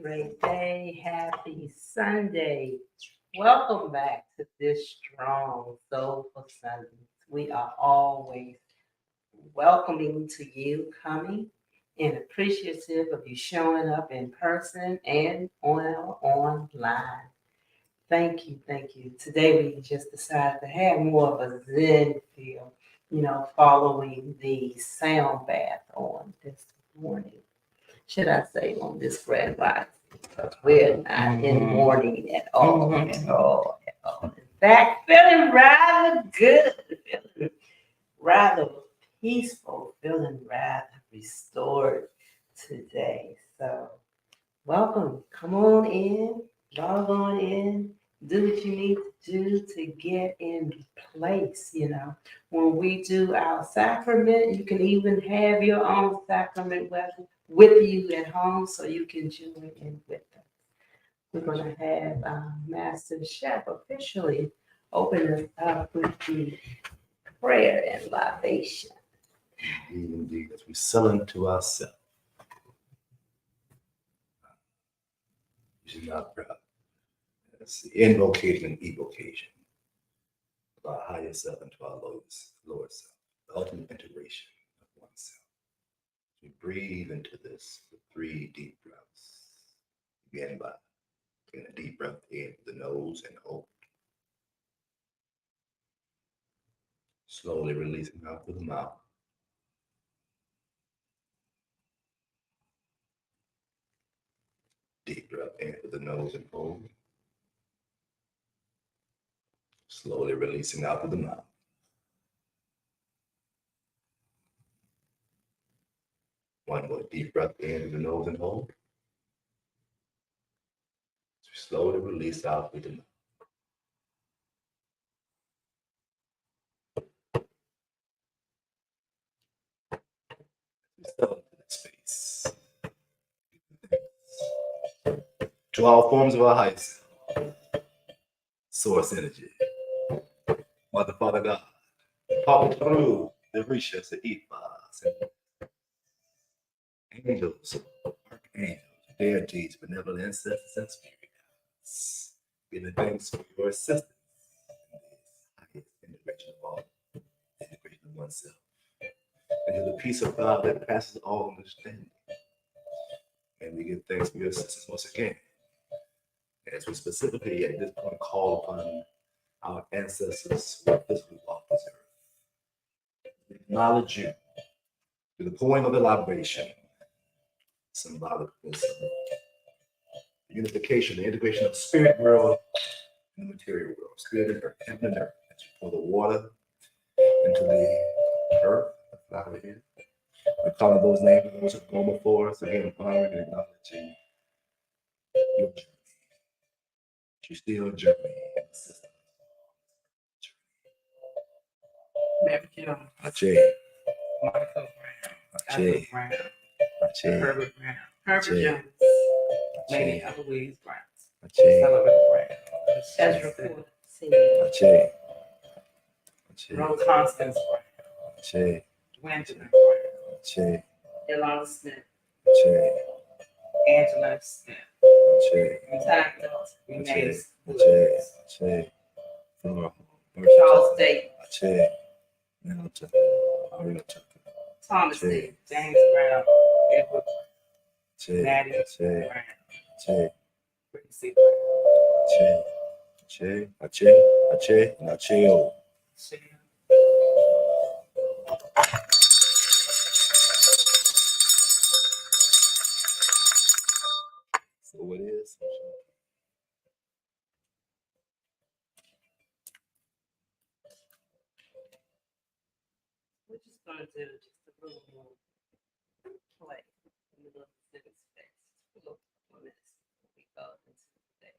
Great day, happy Sunday. Welcome back to this strong, soulful Sunday. We are always welcoming to you coming and appreciative of you showing up in person and online. Thank you, thank you. Today we just decided to have more of a Zen feel, following the sound bath on this morning. Should I say on this grand rising? Because we're not in mourning at all, at all, at all. In fact, feeling rather good, feeling rather peaceful, feeling rather restored today. So welcome. Come on in, log on in, do what you need to do to get in place. When we do our sacrament, you can even have your own sacrament with you at home so you can join in with us. We're going to have Master Chef officially open us up with the prayer and libation. Indeed, as we sell unto ourselves. Which is not proud. That's the invocation and evocation of our higher self into our lower self, the ultimate integration of oneself. We breathe into this with 3 deep breaths. Begin by taking a deep breath in through the nose and hold. Slowly releasing out through the mouth. Deep breath in through the nose and hold. Slowly releasing out through the mouth. One more deep breath in through the nose and hold. Slowly release out through the mouth. Step into that space. To all forms of our higher self. Source energy. Mother, Father, God. Pop through the Rishas, the Ephas, and angels, archangels, deities, benevolent ancestors, and spirits. Giving thanks for your assistance in this highest integration of all, integration of oneself. And to the peace of God that passes all understanding. And we give thanks for your assistance once again. As we specifically at this point call upon our ancestors who physically walk this earth. We acknowledge you through the pouring of the libation, symbolic of the unification, the integration of the spirit world and the material world, spirit and earth, heaven and earth. As you pour the water into the earth, the flower here. We call on those names of those who have gone before us, again, honoring and acknowledging your journey. You still journey in the system. Mary Jones, Ajay, Michael Brown, Ajay, Ethel Brown, Ajay, Herbert Brown, Herbert Ajay, Jones, Mamie Ajay, Eloise Brown, Ajay, Sullivan Brown, Ezra Ford Senior, Ajay, Ajay, Rose Constance Brown, Ajay, Gwendolyn Brown, Ajay, Yolanda Smith, Ajay, Angela Smith, Ajay, retired Renee Ajay, Woods, Ajay, Charles Dayton, Ajay, Ariel Tucker, Thomas Ajay, Dayton, James Brown, Edward Ajay, Maddie Ajay, Brown, Ajay, Gracie Brown, Ajay, Ajay, Ajay, and Ajay. Shea. So it is. We're just gonna do just a little more play in the little city space. A little couple minutes before we go into the day.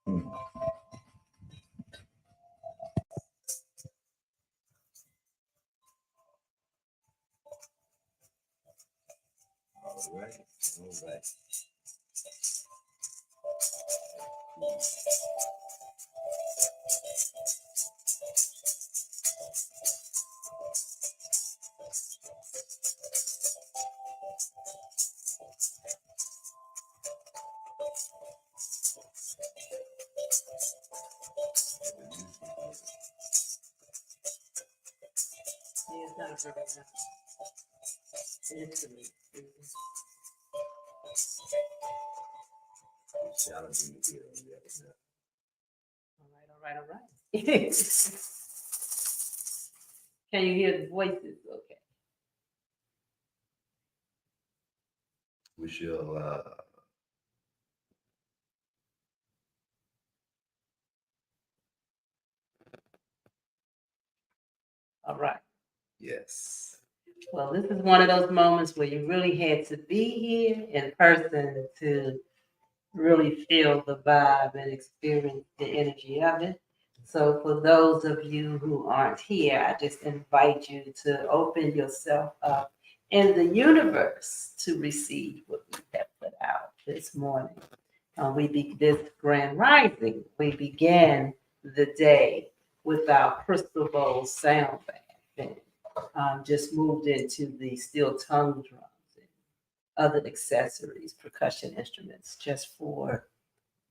Hmm. All right. All right. Yeah, it's not very nice. It is to me. Challenging to hear on the other side. All right. Can you hear the voices? Okay. We shall All right. yes. Well, this is one of those moments where you really had to be here in person to really feel the vibe and experience the energy of it. So, for those of you who aren't here, I just invite you to open yourself up in the universe to receive what we have put out this morning. This grand rising, we began the day with our crystal bowl sound bath and just moved into the steel tongue drums and other accessories, percussion instruments, just for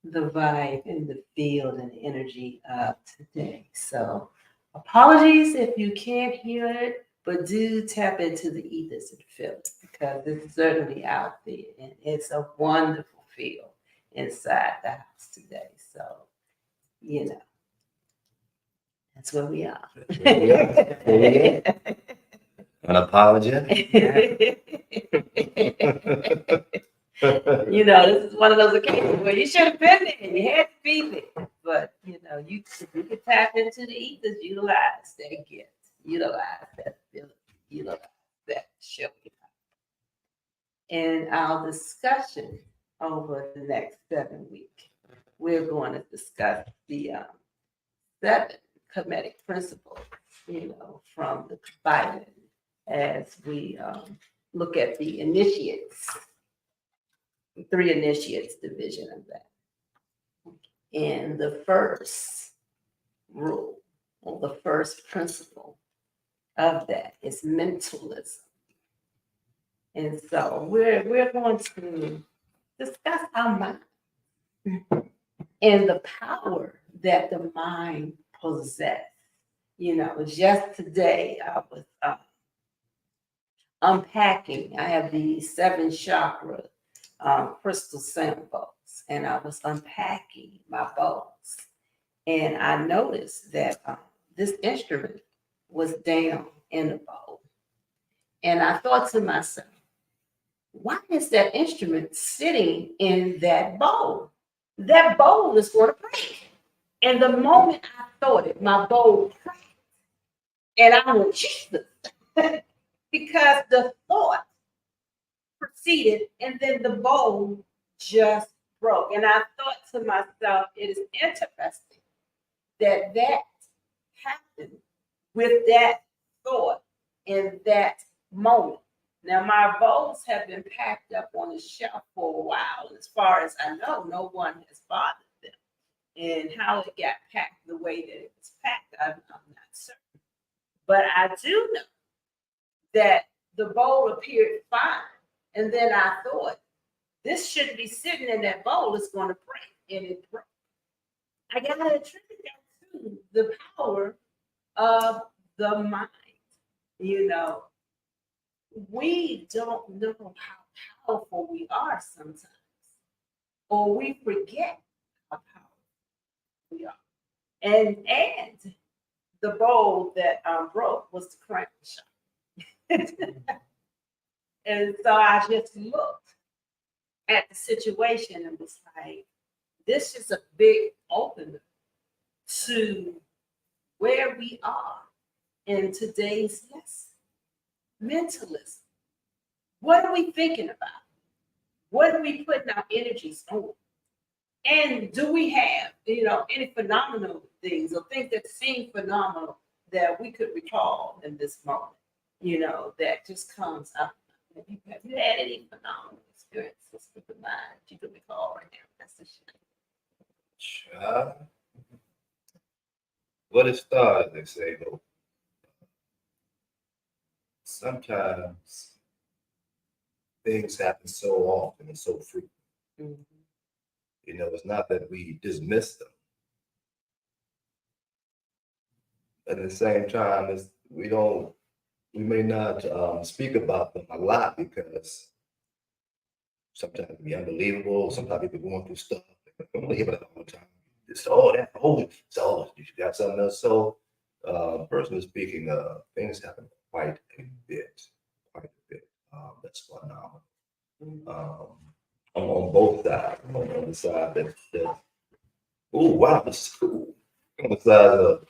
the vibe and the feel and the energy of today. So, apologies if you can't hear it, but do tap into the ethers and feel it because it's certainly out there and it's a wonderful feel inside the house today. So, you know, that's where we are. That's where we are. That's where we are. Unapologetic. You know, this is one of those occasions where you should have been there. You had to be there. But, you know, if you could tap into the ethers, utilize that gift, utilize that ability, utilize that showing up. In our discussion over the next 7 weeks, we're going to discuss the 7 Kemetic principles, you know, from the Bible as we look at the initiates, 3 initiates division of that. And the first rule, or the first principle of that is mentalism. And so we're going to discuss our mind and the power that the mind possesses. You know, just today I was unpacking. I have the 7 chakra crystal samples, and I was unpacking my bowls. And I noticed that this instrument was down in the bowl. And I thought to myself, why is that instrument sitting in that bowl? That bowl is going to break. And the moment I thought it, my bowl cracked. And I went, Jesus. Because the thought proceeded and then the bowl just broke. And I thought to myself, it is interesting that happened with that thought in that moment. Now, my bowls have been packed up on the shelf for a while. As far as I know, no one has bothered them. And how it got packed the way that it was packed, I'm not certain. But I do know that the bowl appeared fine. And then I thought, this shouldn't be sitting in that bowl. It's going to break. And it broke. I got to attribute that to the power of the mind. You know, we don't know how powerful we are sometimes, or we forget how powerful we are. And the bowl that broke was the crank shot. And so I just looked at the situation and was like, this is a big opener to where we are in today's lesson. Mentalism. What are we thinking about? What are we putting our energies on? And do we have, any phenomenal things or things that seem phenomenal that we could recall in this moment, that just comes up? Have you had any phenomenal experiences with the mind you can recall right now? That's the shit. What it started, they say, though. Sometimes things happen so often and so frequently. Mm-hmm. It's not that we dismiss them. At the same time, we may not speak about them a lot because sometimes it can be unbelievable. Sometimes people going through stuff. I don't hear about it all the time. You got something else. So, personally speaking, things happen quite a bit. That's phenomenal. On both sides. On the side that oh wow, this is cool. On the side of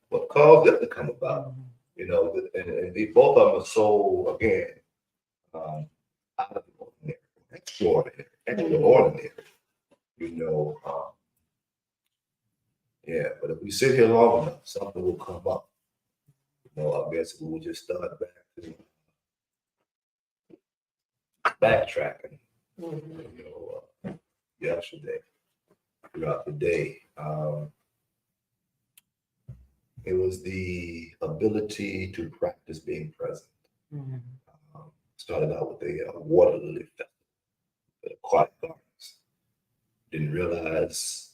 what caused it to come about. And they both of them are so again out of the ordinary, extraordinary. Yeah, but if we sit here long enough, something will come up. I guess we will just start back to backtracking. Yesterday, throughout the day, it was the ability to practice being present. Started out with a water lily festival at Aquatic Gardens. Didn't realize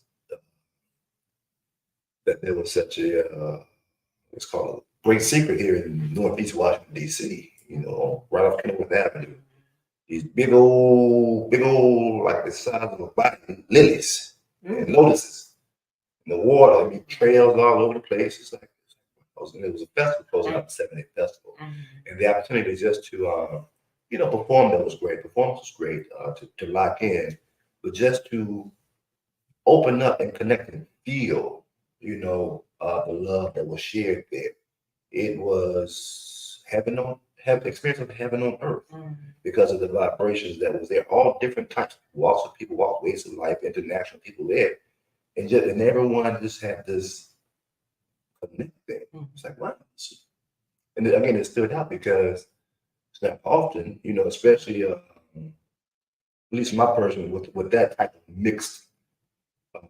that there was such a what's called a great secret here in Northeast Washington, D.C., right off Kenilworth Avenue. These big old, like the size of a body, lilies and lotuses in the water. Trails all over the place. It's like, it was a festival, closing out the 7-day festival. And the opportunity just to, perform that was great. Performance was great to lock in, but just to open up and connect and feel, the love that was shared there. It was experience of heaven on earth because of the vibrations that was there. All different types of walks of people, ways of life, international people there, and everyone just had this connect thing. It's like wow. And again, it stood out because It's not often, especially at least my person with that type of mixed um,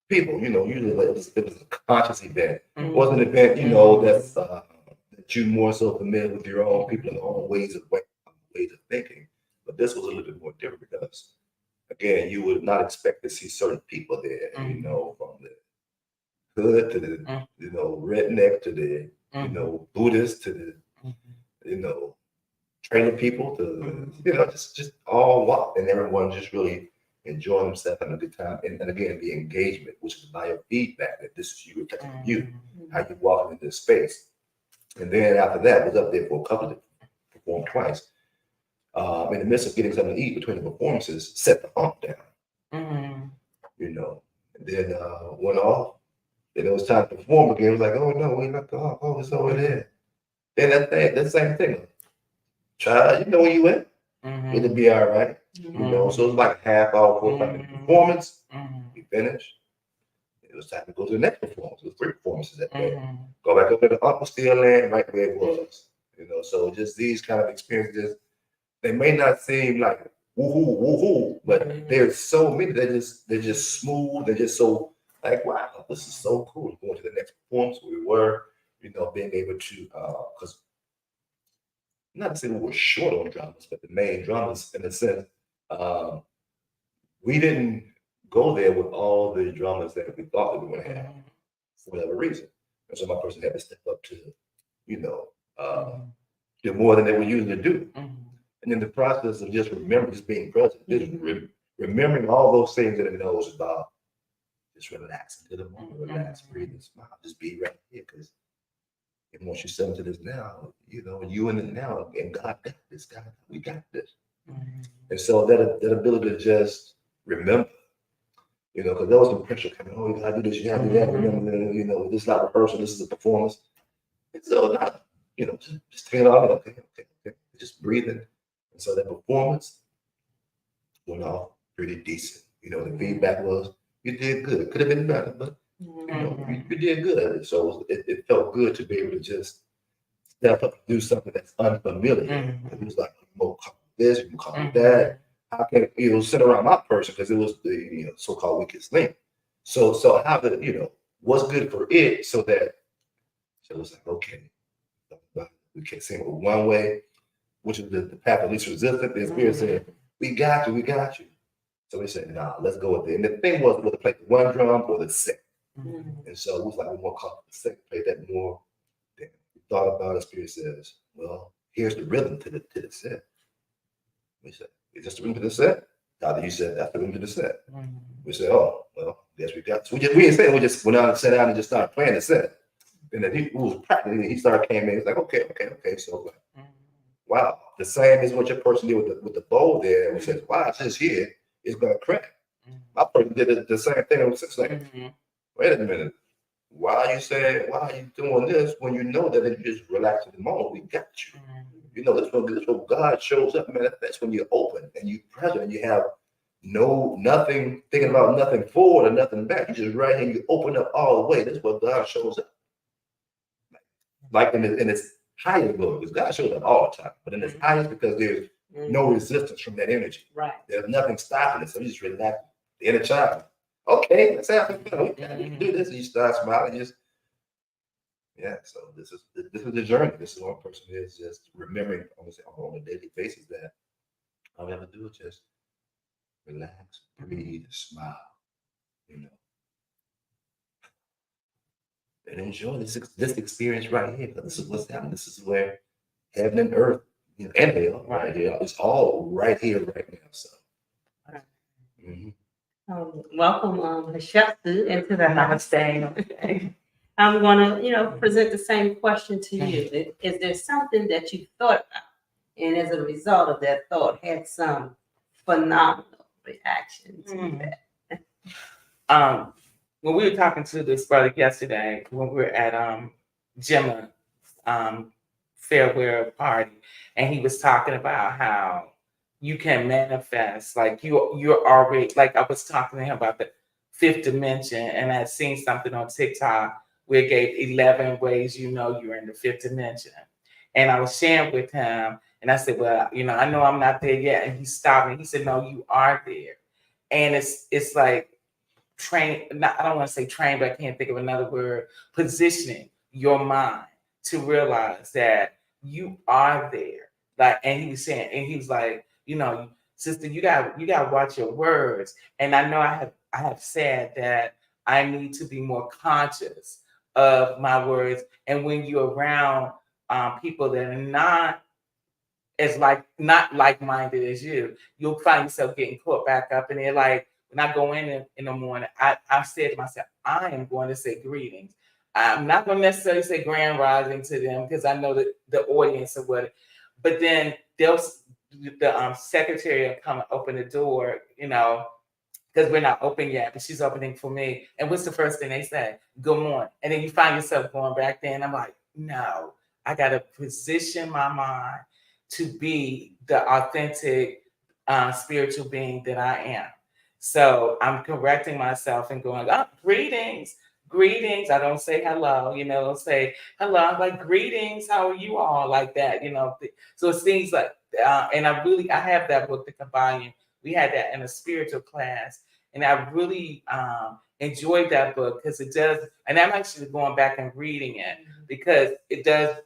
people. Usually like it was a conscious event. It wasn't an event, that you more so familiar with your own people and their own ways of thinking. But this was a little bit more different because, again, you would not expect to see certain people there. From the hood to the redneck to the Buddhist to the trailer people to just all walk and everyone just really enjoy themselves having a good time and again the engagement, which is biofeedback that this is you affecting you, how you walk into this space. And then after that was up there for a couple of performed twice. In the midst of getting something to eat between the performances, set the hump down. And then went off. Then it was time to perform again. It was like, oh no, we left the hump. Oh, it's over there. Then that same thing. Try, where you went. It'll be all right. So it's like half hour, 45-minute performance. We finished. It was time to go to the next performance. It was 3 performances that day. Go back up to the upper still land right where it was. So just these kind of experiences, they may not seem like woohoo, woohoo, but there's so many. They're just smooth. They're just so like, wow, this is so cool. Going to the next performance, we were, being able to, because not to say we were short on drummers, but the main drummers, in a sense, we didn't go there with all the drummers that we thought we were going to have for whatever reason. And so my person had to step up to, do more than they would usually do. And in the process of just being present, just remembering all those things that it knows about, just relax into the moment, relax, breathe, and smile, just be right here. Because and once you settle into this now, you in it now, and God got this, God, we got this. And so that ability to just remember, because there was some pressure coming, oh, you gotta do this, you gotta do that, remember, this is not rehearsal, this is a performance. And so not, just take it off, okay, just breathing. And so that performance went off pretty decent. The feedback was, you did good. It could have been better, but you did good. So it felt good to be able to just step up and do something that's unfamiliar. It was like, you call this, you call that. How can sit around my person because it was the so-called weakest link. So how the what's good for it so that it was like, okay, we can't sing it one way, which is the path of least resistance. The spirit said, we got you. So we said, nah, let's go with it. And the thing was whether to play the one drum or the second. And so it was like, we more comfortable the second, play that more. Then we thought about it, spirit says, well, here's the rhythm to the set. We said, is this the rhythm to the set? Either you said that's the rhythm to the set. We said, oh, well, yes, we got. So we didn't say, we just went out and sat down and just started playing the set. And then he was practicing, he came in, he's like, okay. So wow, the same as what your person did with the bowl there. We said, wow, it's just here, it's gonna crack. My person did the same thing. It was just like, wait a minute, why are you doing this when you know that if you just relax in the moment, we got you. This when God shows up, man. That's when you're open and you're present and you have nothing thinking about nothing forward or nothing back. You just right here, you open up all the way. That's what God shows up. Like in its highest glory, because God shows up all the time, but in its highest, because there's no resistance from that energy. Right. There's nothing stopping it. So you just relax the inner child. Okay, let's have some fun. We can do this. And you start smiling, so this is the journey. This is what a person is just remembering on a daily basis that all we have to do is just relax, breathe, smile, and enjoy this experience right here. Because this is what's happening. This is where heaven and earth, and hell, right here. It's all right here, right now. So, welcome, Hashatsu, into the namaste. I'm gonna, present the same question to you. Is there something that you thought about, and as a result of that thought, had some phenomenal reaction to that? When we were talking to this brother yesterday, when we were at Gemma's farewell party, and he was talking about how you can manifest, like you're already, like I was talking to him about the 5th dimension, and I'd seen something on TikTok where it gave 11 ways you're in the 5th dimension. And I was sharing with him, and I said, well, I know I'm not there yet. And he stopped me. He said, no, you are there. And it's like train, I don't want to say train, but I can't think of another word, positioning your mind to realize that you are there. Like, and he was saying, and he was like, sister, you got to watch your words. And I know I have said that I need to be more conscious of my words. And when you're around people that are not like-minded as you'll find yourself getting caught back up. And they're like, when I go in the morning, I said to myself, I am going to say greetings. I'm not going to necessarily say grand rising to them because I know that the audience or what. But then the secretary will come and open the door, because we're not open yet, but she's opening for me. And what's the first thing they say? Good morning. And then you find yourself going back there, and I'm like, no, I got to position my mind to be the authentic spiritual being that I am. So I'm correcting myself and going, greetings. I don't say hello, I'll say hello. I'm like, greetings, how are you all? Like that, So it seems like, and I have that book, The Kabbalah. We had that in a spiritual class, and I really enjoyed that book because it does, and I'm actually going back and reading it because it does,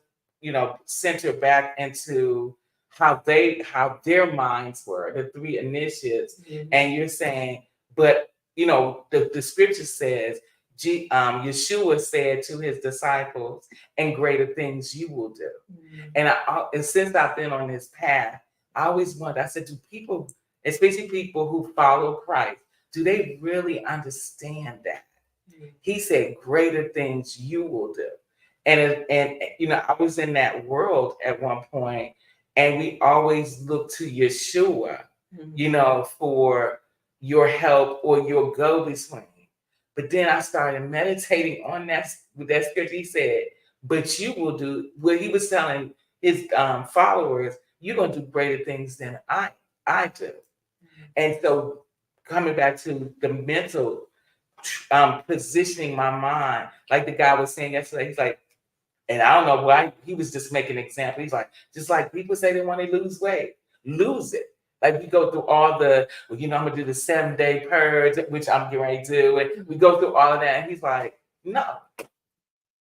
center back into how their minds were, the three initiatives. Mm-hmm. And you're saying, but the scripture says, Yeshua said to his disciples, and greater things you will do. Mm-hmm. And since I've been on this path, I always wonder, I said, do people, especially people who follow Christ, do they really understand that? Mm-hmm. He said, greater things you will do. And I was in that world at one point, and we always look to Yeshua, mm-hmm. For your help or your go-between. But then I started meditating on that scripture. He said, but you will do what he was telling his followers, you're going to do greater things than I do. Mm-hmm. And so coming back to the mental, positioning my mind, like the guy was saying yesterday, he's like, and I don't know why, he was just making an example. He's like, just like people say they want to lose weight, lose it. Like we go through all the, I'm going to do the 7-day purge, which I'm getting ready to do. And we go through all of that. And he's like, no,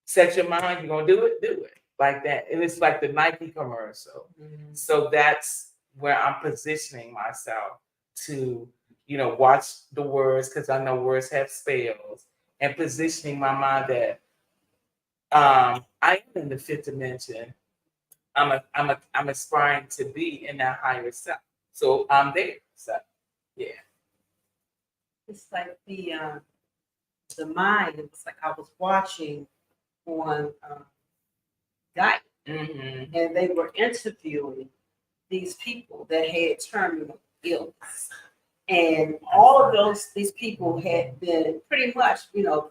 set your mind, you're going to do it like that. And it's like the Nike commercial. Mm-hmm. So that's where I'm positioning myself to, watch the words, because I know words have spells, and positioning my mind that I am in the fifth dimension. I'm aspiring to be in that higher self. So I'm there. So yeah. It's like the mind. It's like I was watching on Guy, mm-hmm. and they were interviewing these people that had terminal illness. And all of these people had been pretty much,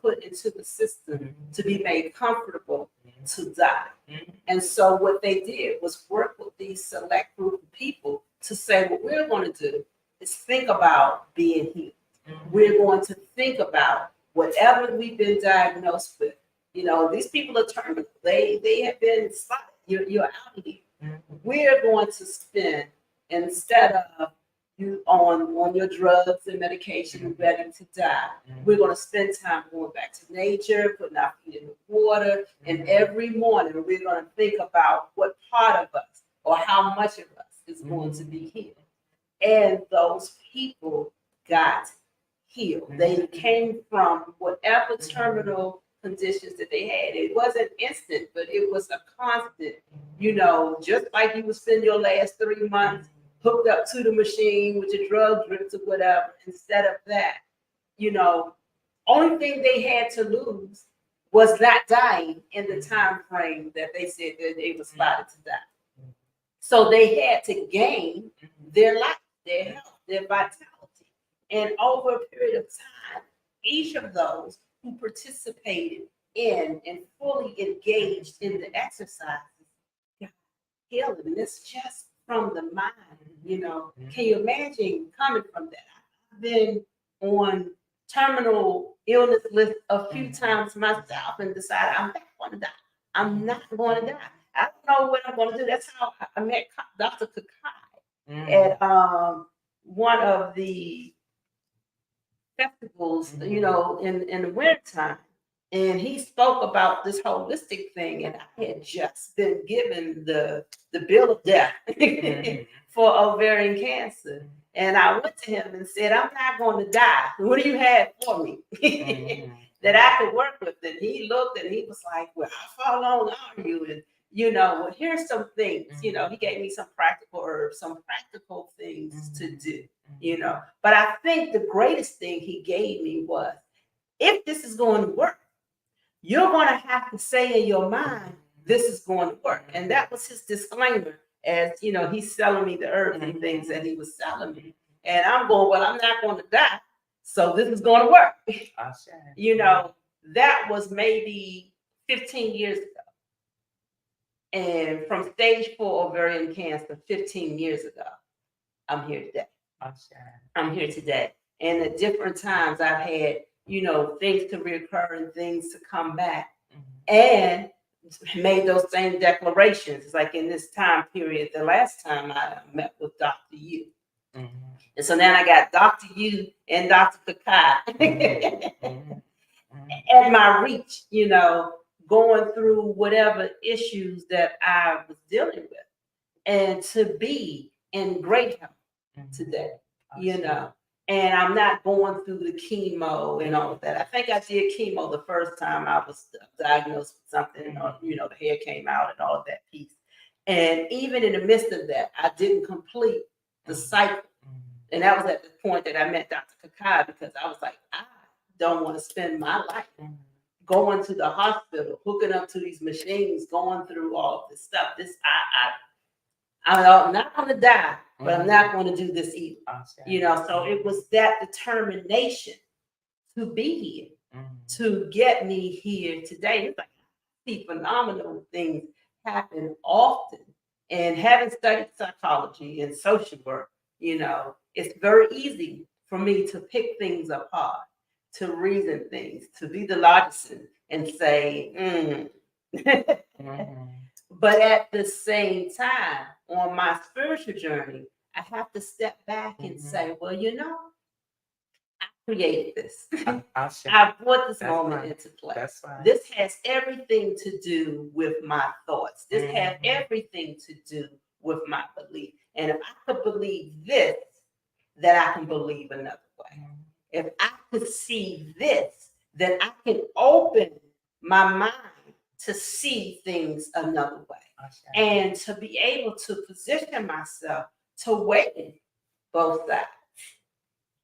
put into the system, mm-hmm. to be made comfortable, mm-hmm. to die. Mm-hmm. And so what they did was work with these select group of people to say, what we're going to do is think about being healed. Mm-hmm. We're going to think about whatever we've been diagnosed with. These people are terminal. They have been spotted. You're out of here. Mm-hmm. We're going to spend, instead of you on your drugs and medication, ready to die. Mm-hmm. We're going to spend time going back to nature, putting our feet in the water, mm-hmm. and every morning we're going to think about what part of us or how much of us is mm-hmm. going to be healed. And those people got healed. Mm-hmm. They came from whatever terminal conditions that they had. It wasn't instant, but it was a constant. Just like you would spend your last 3 months hooked up to the machine with your drug drips or whatever. Instead of that, only thing they had to lose was not dying in the time frame that they said that they were spotted to die. So they had to gain their life, their health, their vitality. And over a period of time, each of those who participated in and fully engaged in the exercises got healed. And it's just from the mind, Can you imagine coming from that? I've been on terminal illness list a few times myself and decided I'm not going to die. I'm not going to die. I don't know what I'm going to do. That's how I met Dr. Kakai Mm. at one of the festivals, Mhm. you know, in the wintertime. And he spoke about this holistic thing, and I had just been given the bill of death Mhm. for ovarian cancer. And I went to him and said, I'm not going to die. What do you have for me Mhm. that I could work with? And he looked and he was like, well, how long are you? And, you know, well, here's some things. You know, he gave me some practical herbs, some practical things to do, you know. But I think the greatest thing he gave me was, if this is going to work, you're going to have to say in your mind, this is going to work. And that was his disclaimer, as you know, he's selling me the herbs and things that he was selling me. And I'm going, well, I'm not going to die. So this is going to work. You know, that was maybe 15 years ago. And from stage 4 ovarian cancer, 15 years ago, I'm here today. I'm here today. And at different times I've had, you know, things to reoccur and things to come back. And made those same declarations. It's like in this time period, the last time I met with Dr. U. And so now I got Dr. U and Dr. Kakai at my reach, you know, going through whatever issues that I was dealing with. And to be in great health today, you know. And I'm not going through the chemo and all of that. I think I did chemo the first time I was diagnosed with something, or, you know, the hair came out and all of that piece. And even in the midst of that, I didn't complete the cycle. And that was at the point that I met Dr. Kakai, because I was like, I don't want to spend my life going to the hospital, hooking up to these machines, going through all of this stuff. I'm not going to die, but I'm not going to do this either. You know, so it was that determination to be here, to get me here today. It's like, I see phenomenal things happen often. And having studied psychology and social work, you know, it's very easy for me to pick things apart, to reason things, to be the logician and say, But at the same time, on my spiritual journey, I have to step back and say, well, you know, I created this. I brought this moment into play. This has everything to do with my thoughts. This has everything to do with my belief. And if I could believe this, then I can believe another way. If I could see this, then I can open my mind to see things another way. And to be able to position myself to weigh both sides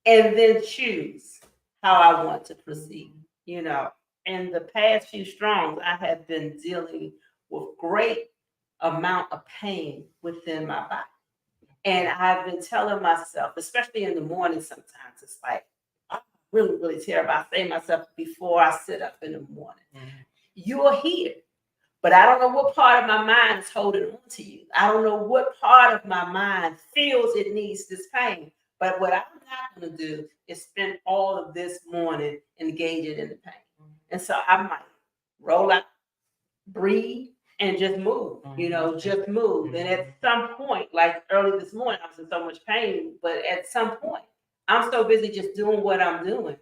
and then choose how I want to proceed. You know, in the past few strongs, I have been dealing with great amount of pain within my body. And I've been telling myself, especially in the morning, sometimes it's like, I'm really, really terrible. I say to myself before I sit up in the morning, you're here. But I don't know what part of my mind is holding on to you. I don't know what part of my mind feels it needs this pain. But what I'm not going to do is spend all of this morning engaging in the pain. And so I might roll out, breathe, and just move, you know, just move. And at some point, like early this morning, I was in so much pain, but at some point, I'm so busy just doing what I'm doing.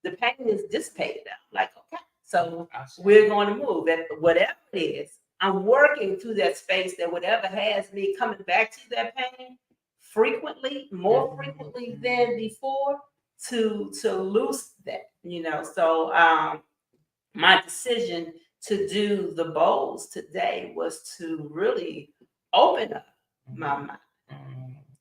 The pain is dissipated now. Like, okay, so we're going to move. That whatever it is, I'm working through that space, that whatever has me coming back to that pain frequently, more frequently than before, to loose that, you know. So my decision to do the bowls today was to really open up my mind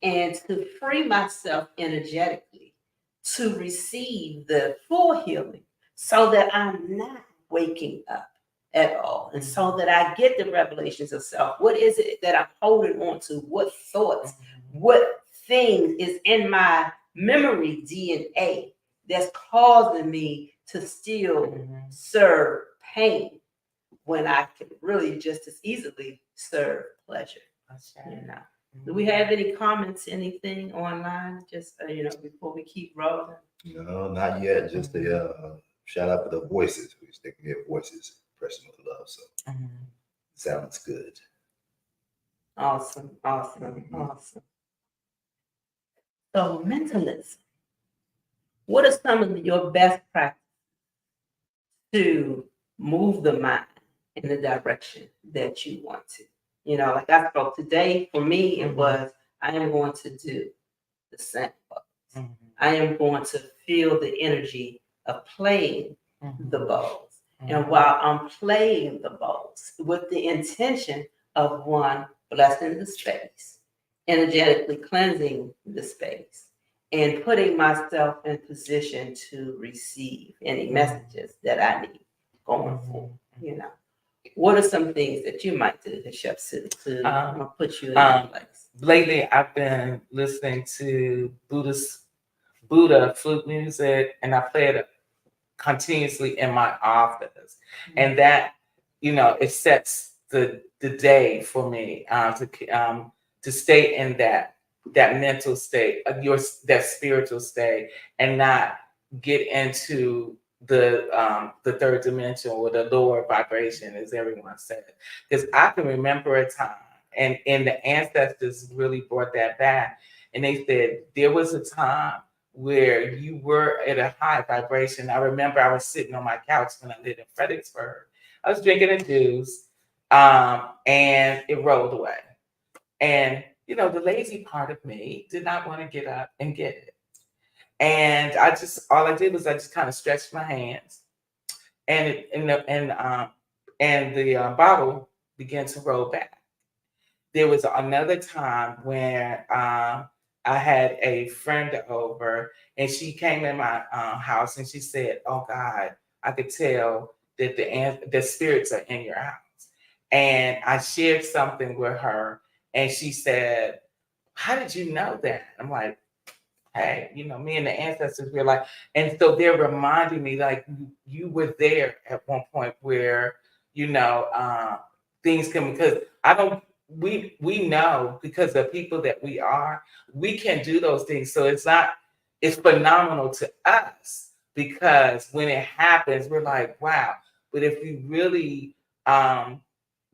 and to free myself energetically to receive the full healing, so that I'm not waking up at all, and so that I get the revelations of self. What is it that I'm holding on to? What thoughts, what thing is in my memory DNA that's causing me to still serve pain when I can really just as easily serve pleasure? You know. Do we have any comments, anything online? Just you know, before we keep rolling. No, not yet. Just a shout out to the voices. We're sticking their voices, expressing with love. So Sounds good. Awesome. So mentalism. What are some of your best practices to move the mind in the direction that you want to? You know, like I spoke today, for me, it was, I am going to do the scent bows. I am going to feel the energy of playing the bows. And while I'm playing the bows with the intention of one, blessing the space, energetically cleansing the space, and putting myself in position to receive any messages that I need going forward, you know. What are some things that you might do, Chef Sue, to put you in that place? Lately, I've been listening to Buddha flute music, and I play it continuously in my office, and that, you know, it sets the day for me to stay in that mental state, that spiritual state, and not get into the third dimension or the lower vibration, as everyone said. Because I can remember a time, and the ancestors really brought that back, and they said there was a time where you were at a high vibration. I remember I was sitting on my couch when I lived in Fredericksburg. I was drinking a juice, and it rolled away. And, you know, the lazy part of me did not want to get up and get it. And all I did was I just kind of stretched my hands, and the bottle began to roll back. There was another time when I had a friend over, and she came in my house, and she said, "Oh God, I could tell that the spirits are in your house." And I shared something with her, and she said, "How did you know that?" I'm like, "Hey, you know, me and the ancestors were like," and so they're reminding me, like, you were there at one point where, you know, things can, because I don't, we know, because the people that we can do those things. So it's phenomenal to us, because when it happens, we're like, wow. But if we really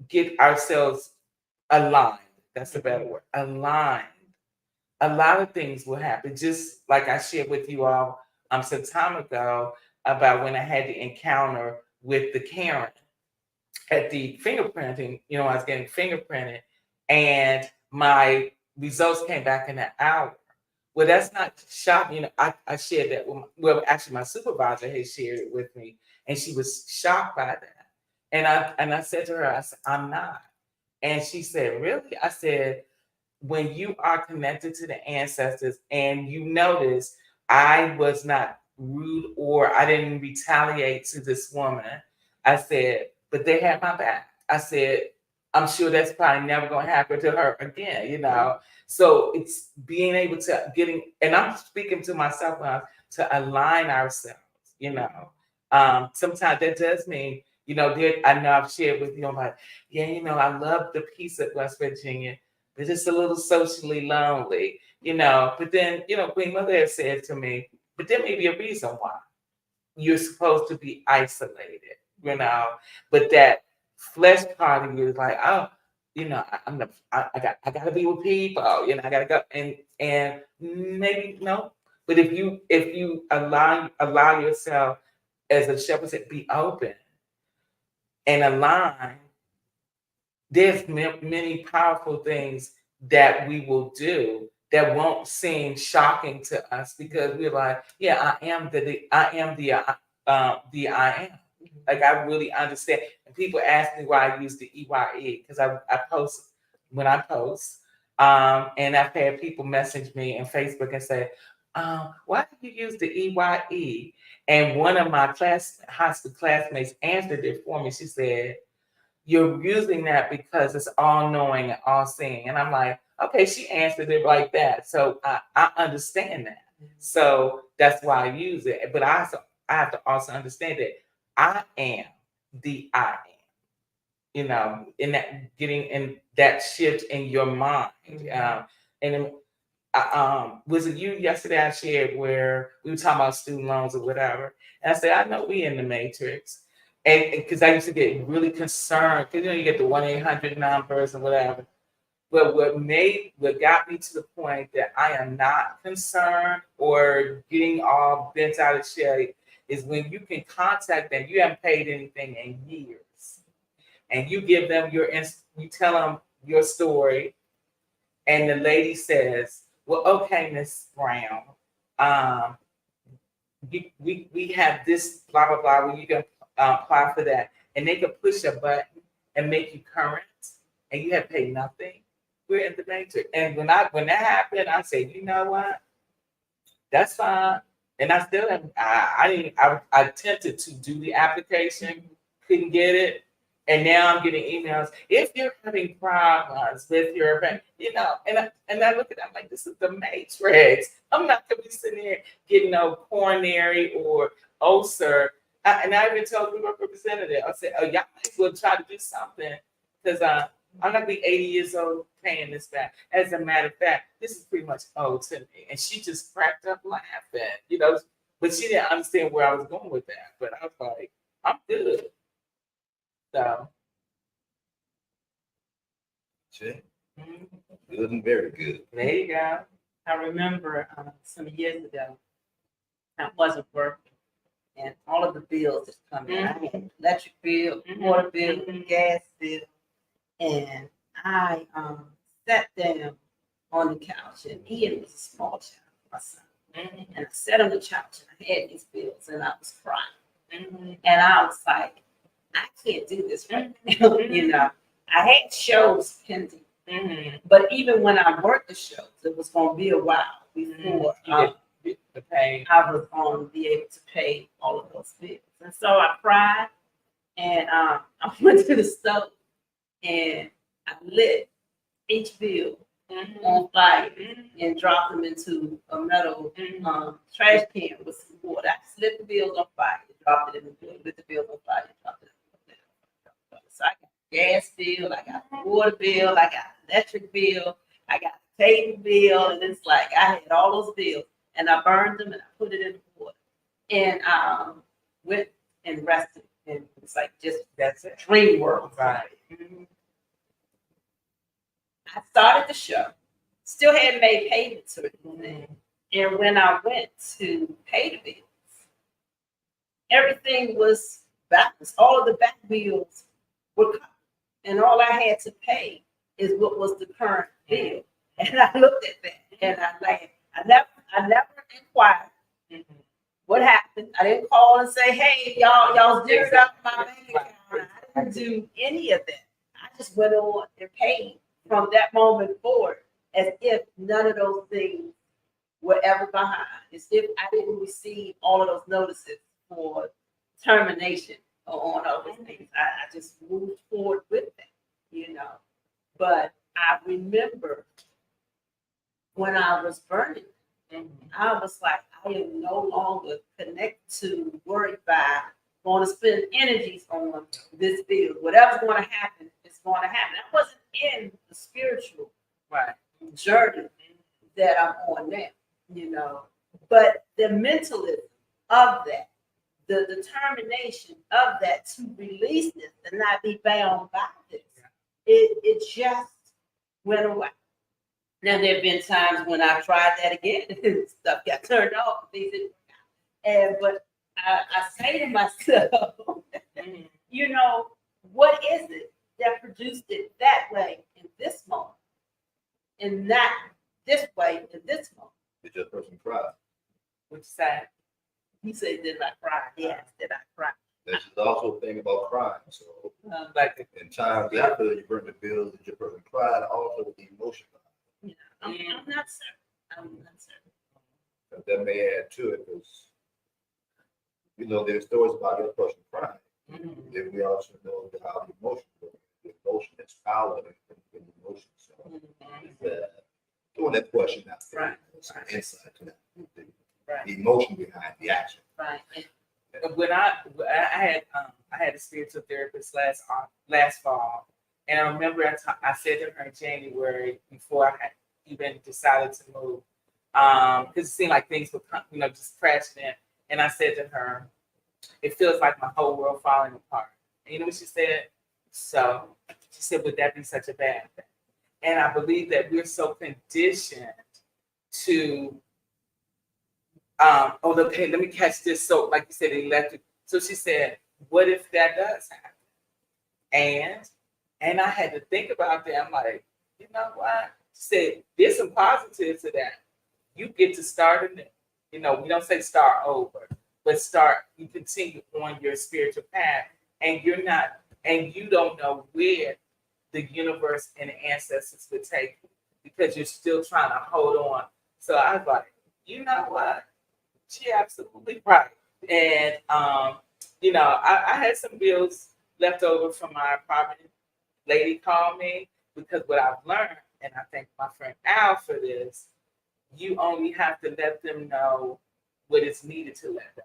get ourselves aligned, that's the better word, aligned, a lot of things will happen. Just like I shared with you all some time ago about when I had the encounter with the Karen at the fingerprinting. You know, I was getting fingerprinted, and my results came back in an hour. Well, that's not shocking. You know, I shared that with actually my supervisor had shared it with me, and she was shocked by that. And I said to her, I said, "I'm not." And she said, "Really?" I said, "When you are connected to the ancestors, and you notice I was not rude, or I didn't retaliate to this woman," I said, "but they had my back." I said, "I'm sure that's probably never going to happen to her again," you know? So it's being able to and I'm speaking to myself now, to align ourselves, you know? Sometimes that does mean, you know, I know I've shared with you, I'm like, yeah, you know, I love the peace of West Virginia, but it's a little socially lonely, you know. But then, you know, Queen Mother has said to me, but there may be a reason why you're supposed to be isolated, you know. But that flesh part of you is like, oh, you know, I gotta be with people, you know, I gotta go, and maybe no. But if you allow yourself, as a shepherd said, be open and align, there's many powerful things that we will do that won't seem shocking to us, because we're like, yeah, I am the I am the I am. Like, I really understand. And people ask me why I use the EYE, because I post when I post, and I've had people message me on Facebook and say, "Why do you use the EYE?" And one of my high school classmates answered it for me. She said, "You're using that because it's all knowing and all seeing." And I'm like, okay, she answered it like that. So I understand that. So that's why I use it. But I have to also understand that I am the I am, you know, in that, getting in that shift in your mind. And was it you yesterday I shared where we were talking about student loans or whatever? And I said, I know we in the matrix. And because I used to get really concerned, because you get the 1-800 numbers and whatever. But what got me to the point that I am not concerned or getting all bent out of shape is when you can contact them. You haven't paid anything in years, and you give them you tell them your story, and the lady says, "Well, okay, Miss Brown, we have this blah blah blah. Where you can apply for that, and they can push a button and make you current, and you have paid nothing." We're in the matrix. And when that happened, I said, you know what? That's fine. And I still have I attempted to do the application, couldn't get it. And now I'm getting emails. If you're having problems with your bank, and I look at that, I'm like, this is the matrix. I'm not gonna be sitting here getting no coronary or ulcer. And I even told the representative, I said, oh, y'all might as well try to do something because I'm not be 80 years old paying this back. As a matter of fact, this is pretty much owed to me. And she just cracked up laughing, but she didn't understand where I was going with that. But I was like, I'm good. So. Good and very good. There you go. I remember some years ago, I wasn't working, and all of the bills just come in. I had electric bill, water bill, gas bill, and I sat down on the couch, and Ian was a small child, my son, and I sat on the couch, and I had these bills, and I was crying, and I was like, I can't do this right now, I had shows pending. But even when I worked the shows, it was going to be a while before I was going to be able to pay all of those bills. And so I cried, and I went to the stove, and I lit each bill on fire and dropped them into a metal trash can with some water. I just lit the bills on fire, dropped it in the bill, lit the bills on fire, dropped it in the bill. So I got gas bill, I got water bill, I got electric bill, I got cable bill, and it's like I had all those bills, and I burned them and I put it in the water, and I went and rested, and it's like that's a dream world, right? I started the show, still hadn't made payments or anything, and when I went to pay the bills, everything was balanced. All of the back bills were covered. And all I had to pay is what was the current bill. And I looked at that and I laughed. I never inquired what happened. I didn't call and say, hey, y'all zeroed out my bank account. I didn't do any of that. I just went on and paid from that moment forward as if none of those things were ever behind. As if I didn't receive all of those notices for termination on all those things. I just moved forward with that, But I remember when I was burning, I was like, I am no longer connected to, worried by, going to spend energies on this bill. Whatever's going to happen, it's going to happen. I wasn't in the spiritual journey that I'm on now, But the mentalism of that, the determination of that to release this and not be bound by this, it just went away. Now there have been times when I tried that again and stuff got turned off. But I say to myself, what is it that produced it that way in this moment, and not this way in this moment? Did your person cry? Which side? He said, did I cry? Yes, did I cry? This is also a thing about crime. So, like in times after you burn the bills, did your person cried? Also, the emotion. I'm not certain. But that may add to it because, there's stories about your person crying. Then we also know how the emotion goes. The emotion is power in the emotion. So, throwing that question out there, some insight to that. The emotion behind the action. Right. When I had a spiritual therapist last fall, and I remember I said to her in January before I had even decided to move, because it seemed like things were just crashing in, and I said to her, it feels like my whole world falling apart. And you know what she said? So she said, would that be such a bad thing? And I believe that we're so conditioned to, okay, let me catch this. So, like you said, electric. So she said, what if that does happen? And I had to think about that. I'm like, you know what? She said, there's some positives to that. You get to start in it. You know, we don't say start over, but you continue on your spiritual path, and you don't know where the universe and the ancestors would take you because you're still trying to hold on. So I was like, you know what? She absolutely right. And I had some bills left over from my apartment. Lady called me because what I've learned, and I thank my friend Al for this, you only have to let them know what is needed to let them.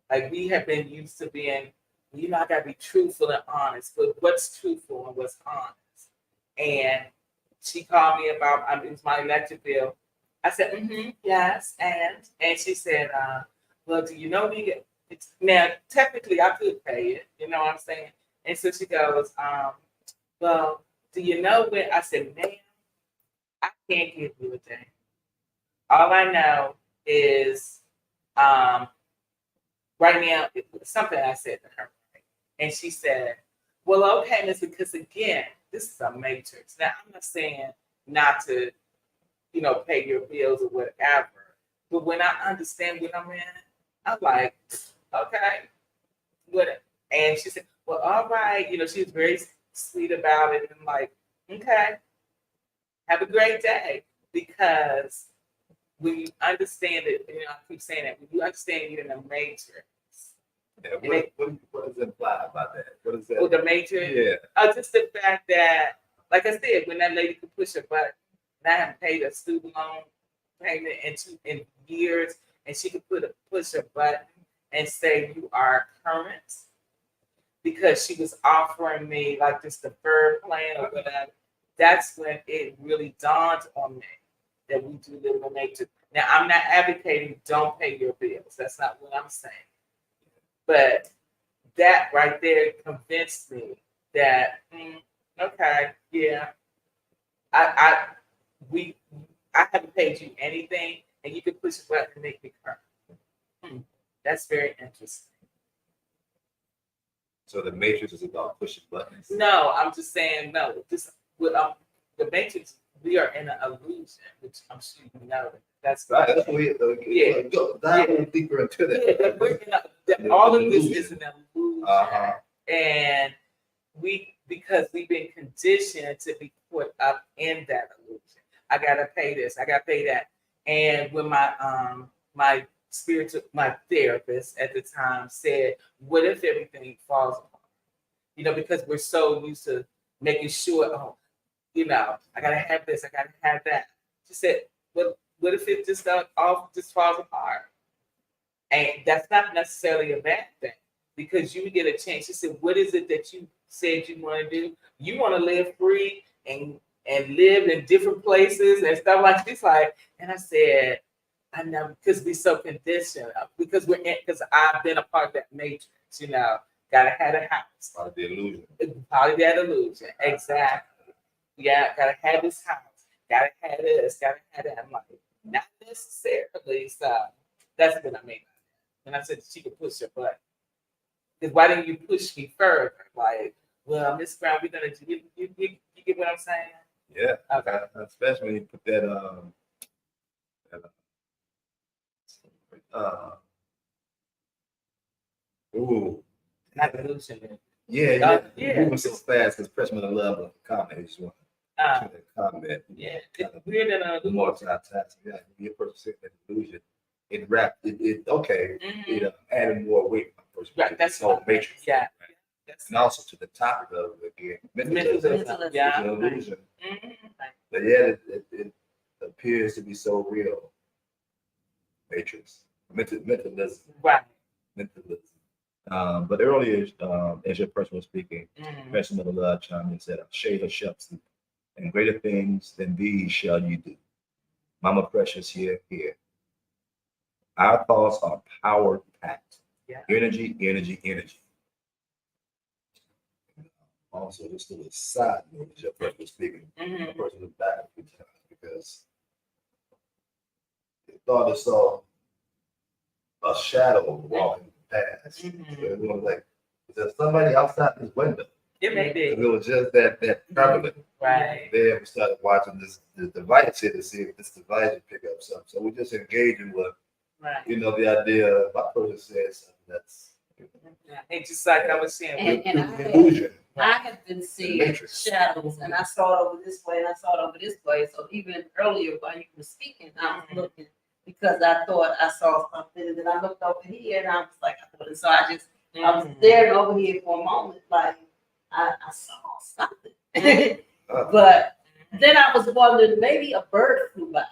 Like we have been used to being, I gotta be truthful and honest, but what's truthful and what's honest? And she called me about it was my electric bill. I said, yes, and she said, well, do you know we get now technically I could pay it, you know what I'm saying? And so she goes, well, do you know when I said, ma'am, I can't give you a thing. All I know is right now, something I said to her. And she said, well, okay, Miss, because again, this is a matrix. Now, I'm not saying not to, pay your bills or whatever. But when I understand what I'm in, I'm like, okay, what? And she said, well, all right. She was very sweet about it. And like, okay, have a great day. Because when you understand it, I keep saying that, when you understand you're in a matrix. Yeah, what is implied by that? What is that? Oh, the matrix? Yeah. Just the fact that, like I said, when that lady could push a button, and I haven't paid a student loan payment in years, and she could push a button and say you are current, because she was offering me like this deferred plan or whatever. That's when it really dawned on me that we do live in a matrix. Now, I'm not advocating don't pay your bills. That's not what I'm saying. But that right there convinced me that okay, yeah, I haven't paid you anything, and you can push a button and make me current. That's very interesting. So the matrix is about pushing buttons. No, I'm just saying no. The matrix. We are in an illusion, which I'm sure you know. That's right. That's what go dive deeper into that. Yeah, we're all of this is an illusion, and because we've been conditioned to be put up in that illusion. I gotta pay this. I gotta pay that. And when my therapist at the time said, "What if everything falls apart?" Because we're so used to making sure. I gotta have this. I gotta have that. She said, "What if it just falls apart?" And that's not necessarily a bad thing because you get a chance. She said, "What is it that you said you want to do? You want to live free and live in different places and stuff like this." And I said, "I know because we're so conditioned because I've been a part of that matrix. Gotta have a house. Part of the illusion. Part of that illusion, exactly." Yeah, gotta have this house, gotta have this, gotta have that. I'm like, not necessarily. So that's what I mean. And I said she could push her button. Because why didn't you push me further? Like, well, Miss Brown, we're gonna do you get what I'm saying? Yeah. Okay. Especially when you put that not illusion. Yeah. Moving so fast because freshman in love with comment. Just want comment. Yeah, it's weird than a multitasking. Yeah, be a person sitting in illusion. It wrapped it okay. It added more weight. Right, that's whole matrix. Yeah. And also to the topic of again, mentalism. Yeah. Illusion. But yeah, it appears to be so real. Matrix. Mentalism. Right. Mentalism. But earlier, as your person was speaking, Professor Miller chimed in and said, "Shade of Shepson, and greater things than these shall you do." Mama Precious here. Our thoughts are power packed. Yeah. Energy, energy, energy. Also, just a little side note, as your person was speaking, Mhm. the person was back a few times because they thought they saw a shadow walking past. Mhm. So everyone was like, is there somebody outside this window? It may Because be. it was just that prevalent. Right. Then we started watching this device here to see if this device would pick up something. So we just engaging with, Right. the idea. My person said something that's And just like I was saying, And I illusion. have been seeing Matrix. shadows, and I saw it over this way, and I saw it over this way. So even earlier while you were speaking, I was looking because I thought I saw something, and then I looked over here, and I was like, I thought, and so I was staring over here for a moment, like I saw something, but then I was wondering maybe a bird flew by.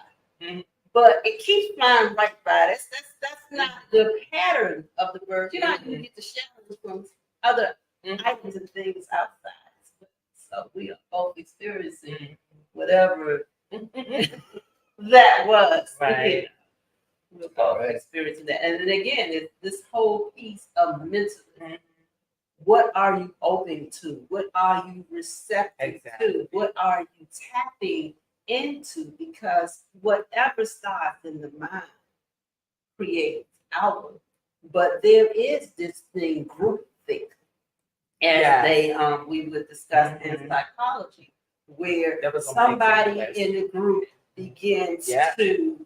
But it keeps flying right by. That's not the pattern of the bird. You know how you get the shadows from other items and things outside. So we are both experiencing whatever that was. Right. We're both experiencing that. And then again, it's this whole piece of mental. What are you open to? What are you receptive to? What are you tapping into? Because whatever starts in the mind creates outward. But there is this thing, group think, as we would discuss in psychology, where somebody in the group begins to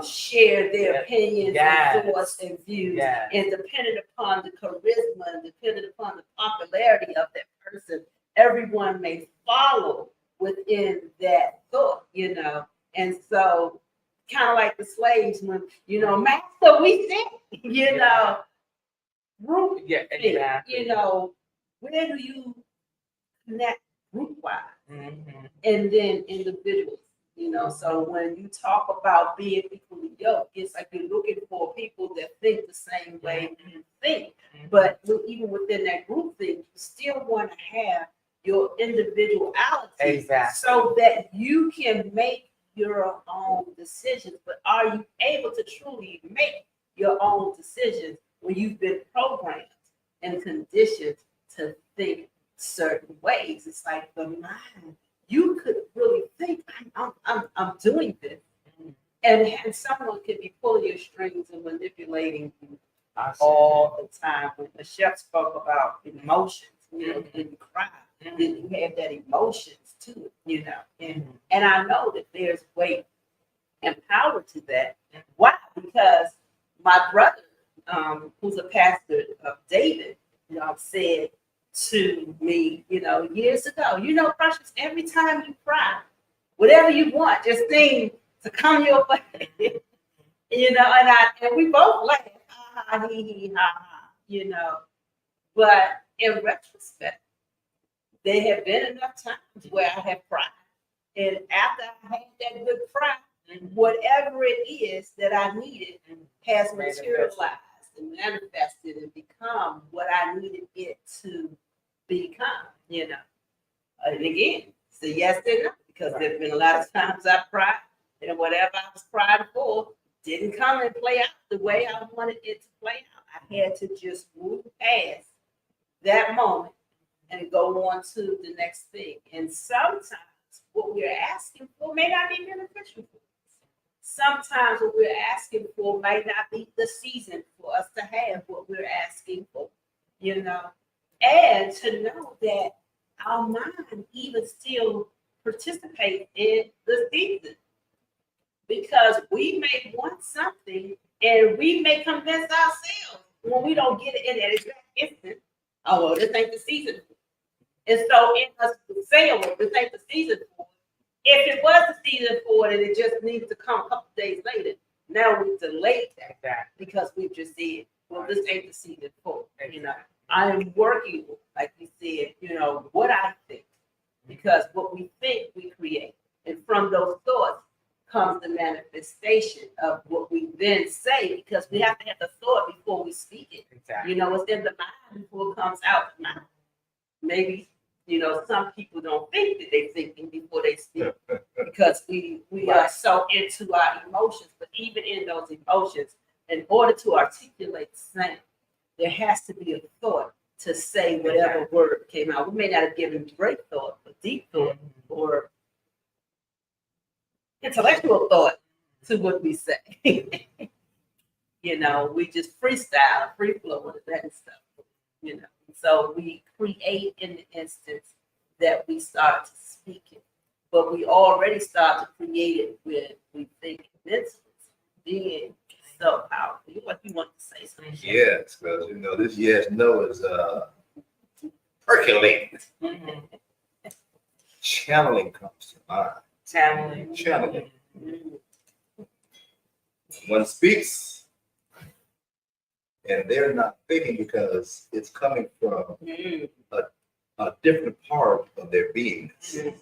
share their opinions and thoughts and views, and depending upon the charisma and depending upon the popularity of that person, everyone may follow within that thought, and so kind of like the slaves when, master, we think, group think, where do you connect group-wise? And then individuals. So when you talk about being equally yoked, it's like you're looking for people that think the same way you think. But even within that group thing, you still want to have your individuality so that you can make your own decisions. But are you able to truly make your own decisions when you've been programmed and conditioned to think certain ways? It's like the mind. You could really think, I'm doing this. And someone could be pulling your strings and manipulating you all the time. When the chef spoke about emotions, did you cry? Did you have that emotions too? And I know that there's weight and power to that. Why? Because my brother, who's a pastor of David, said to me, years ago, Precious, every time you cry, whatever you want, just seems to come your way. And we both laugh, ha, he, ha, But in retrospect, there have been enough times where I have cried. And after I had that good cry, whatever it is that I needed has materialized and manifested and become what I needed it to become, And again, so yes and no, because there's been a lot of times I cried, and whatever I was crying for didn't come and play out the way I wanted it to play out. I had to just move past that moment and go on to the next thing. And sometimes what we're asking for may not be beneficial for us. Sometimes what we're asking for might not be the season for us to have what we're asking for, And to know that our mind even still participates in the season. Because we may want something and we may convince ourselves when we don't get it in that exact instant, oh, well, this ain't the season. And so in us saying, well, this ain't the season for it. If it was the season for it and it just needs to come a couple days later, now we've delayed that because we've just said, well, this ain't the season for it. I am working, like you said, what I think. Because what we think, we create. And from those thoughts comes the manifestation of what we then say, because we have to have the thought before we speak it. It's in the mind before it comes out the mouth. Maybe, some people don't think that they're thinking before they speak because we are so into our emotions. But even in those emotions, in order to articulate sound, there has to be a thought to say whatever word came out. We may not have given great thought, but deep thought or intellectual thought to what we say. We just freestyle, free flow with that and stuff. So we create in the instance that we start to speak it, but we already start to create it with we think mentally being so powerful. What you want to say something? Yes, because this yes no is percolating. Channeling comes to mind. Channeling. One speaks, and they're not thinking because it's coming from a different part of their beingness.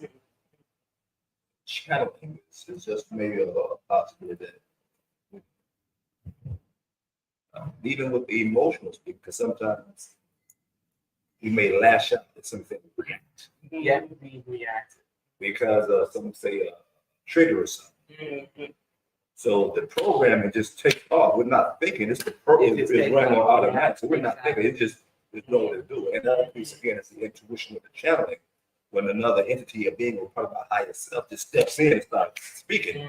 Channeling is just maybe a possibility that even with the emotional speak, because sometimes you may lash out at something react. Yeah, we react Because some say trigger or something. So the programming just takes off. We're not thinking. It's the program is running on automatic. So we're not thinking. It's just know what to do. And another piece again is the intuition of the channeling. When another entity or being, or part of our higher self, just steps in and starts speaking,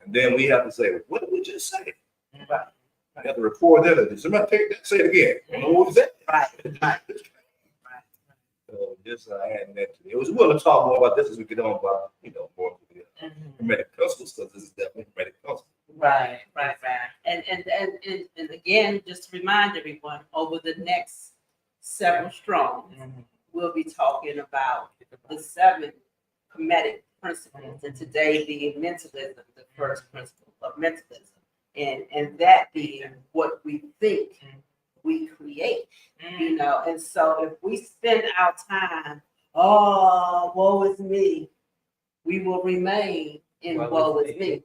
and then we have to say, "What did we just say?" Right. I have to record that. Did somebody take that? Say it again. What was that? Right. So just adding that to it. It was willing to talk more about this as we get on, about more of the hermetic principles, because this is definitely hermetic principles. Right. And again, just to remind everyone, over the next several strong, we'll be talking about the 7 hermetic principles, and today being mentalism, the first principle of mentalism, and that being what we think we create, and so if we spend our time, woe is me, we will remain in woe is me.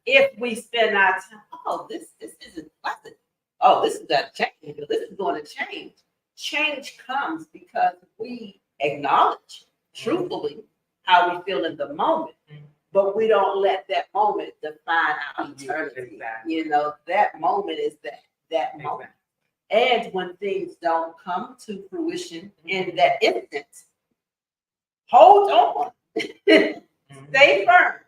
If we spend our time, this isn't pleasant. This is going to change. This is going to change. Change comes because we acknowledge truthfully how we feel in the moment, but we don't let that moment define our eternity. That moment is that moment. And when things don't come to fruition in that instant, hold on. Stay firm.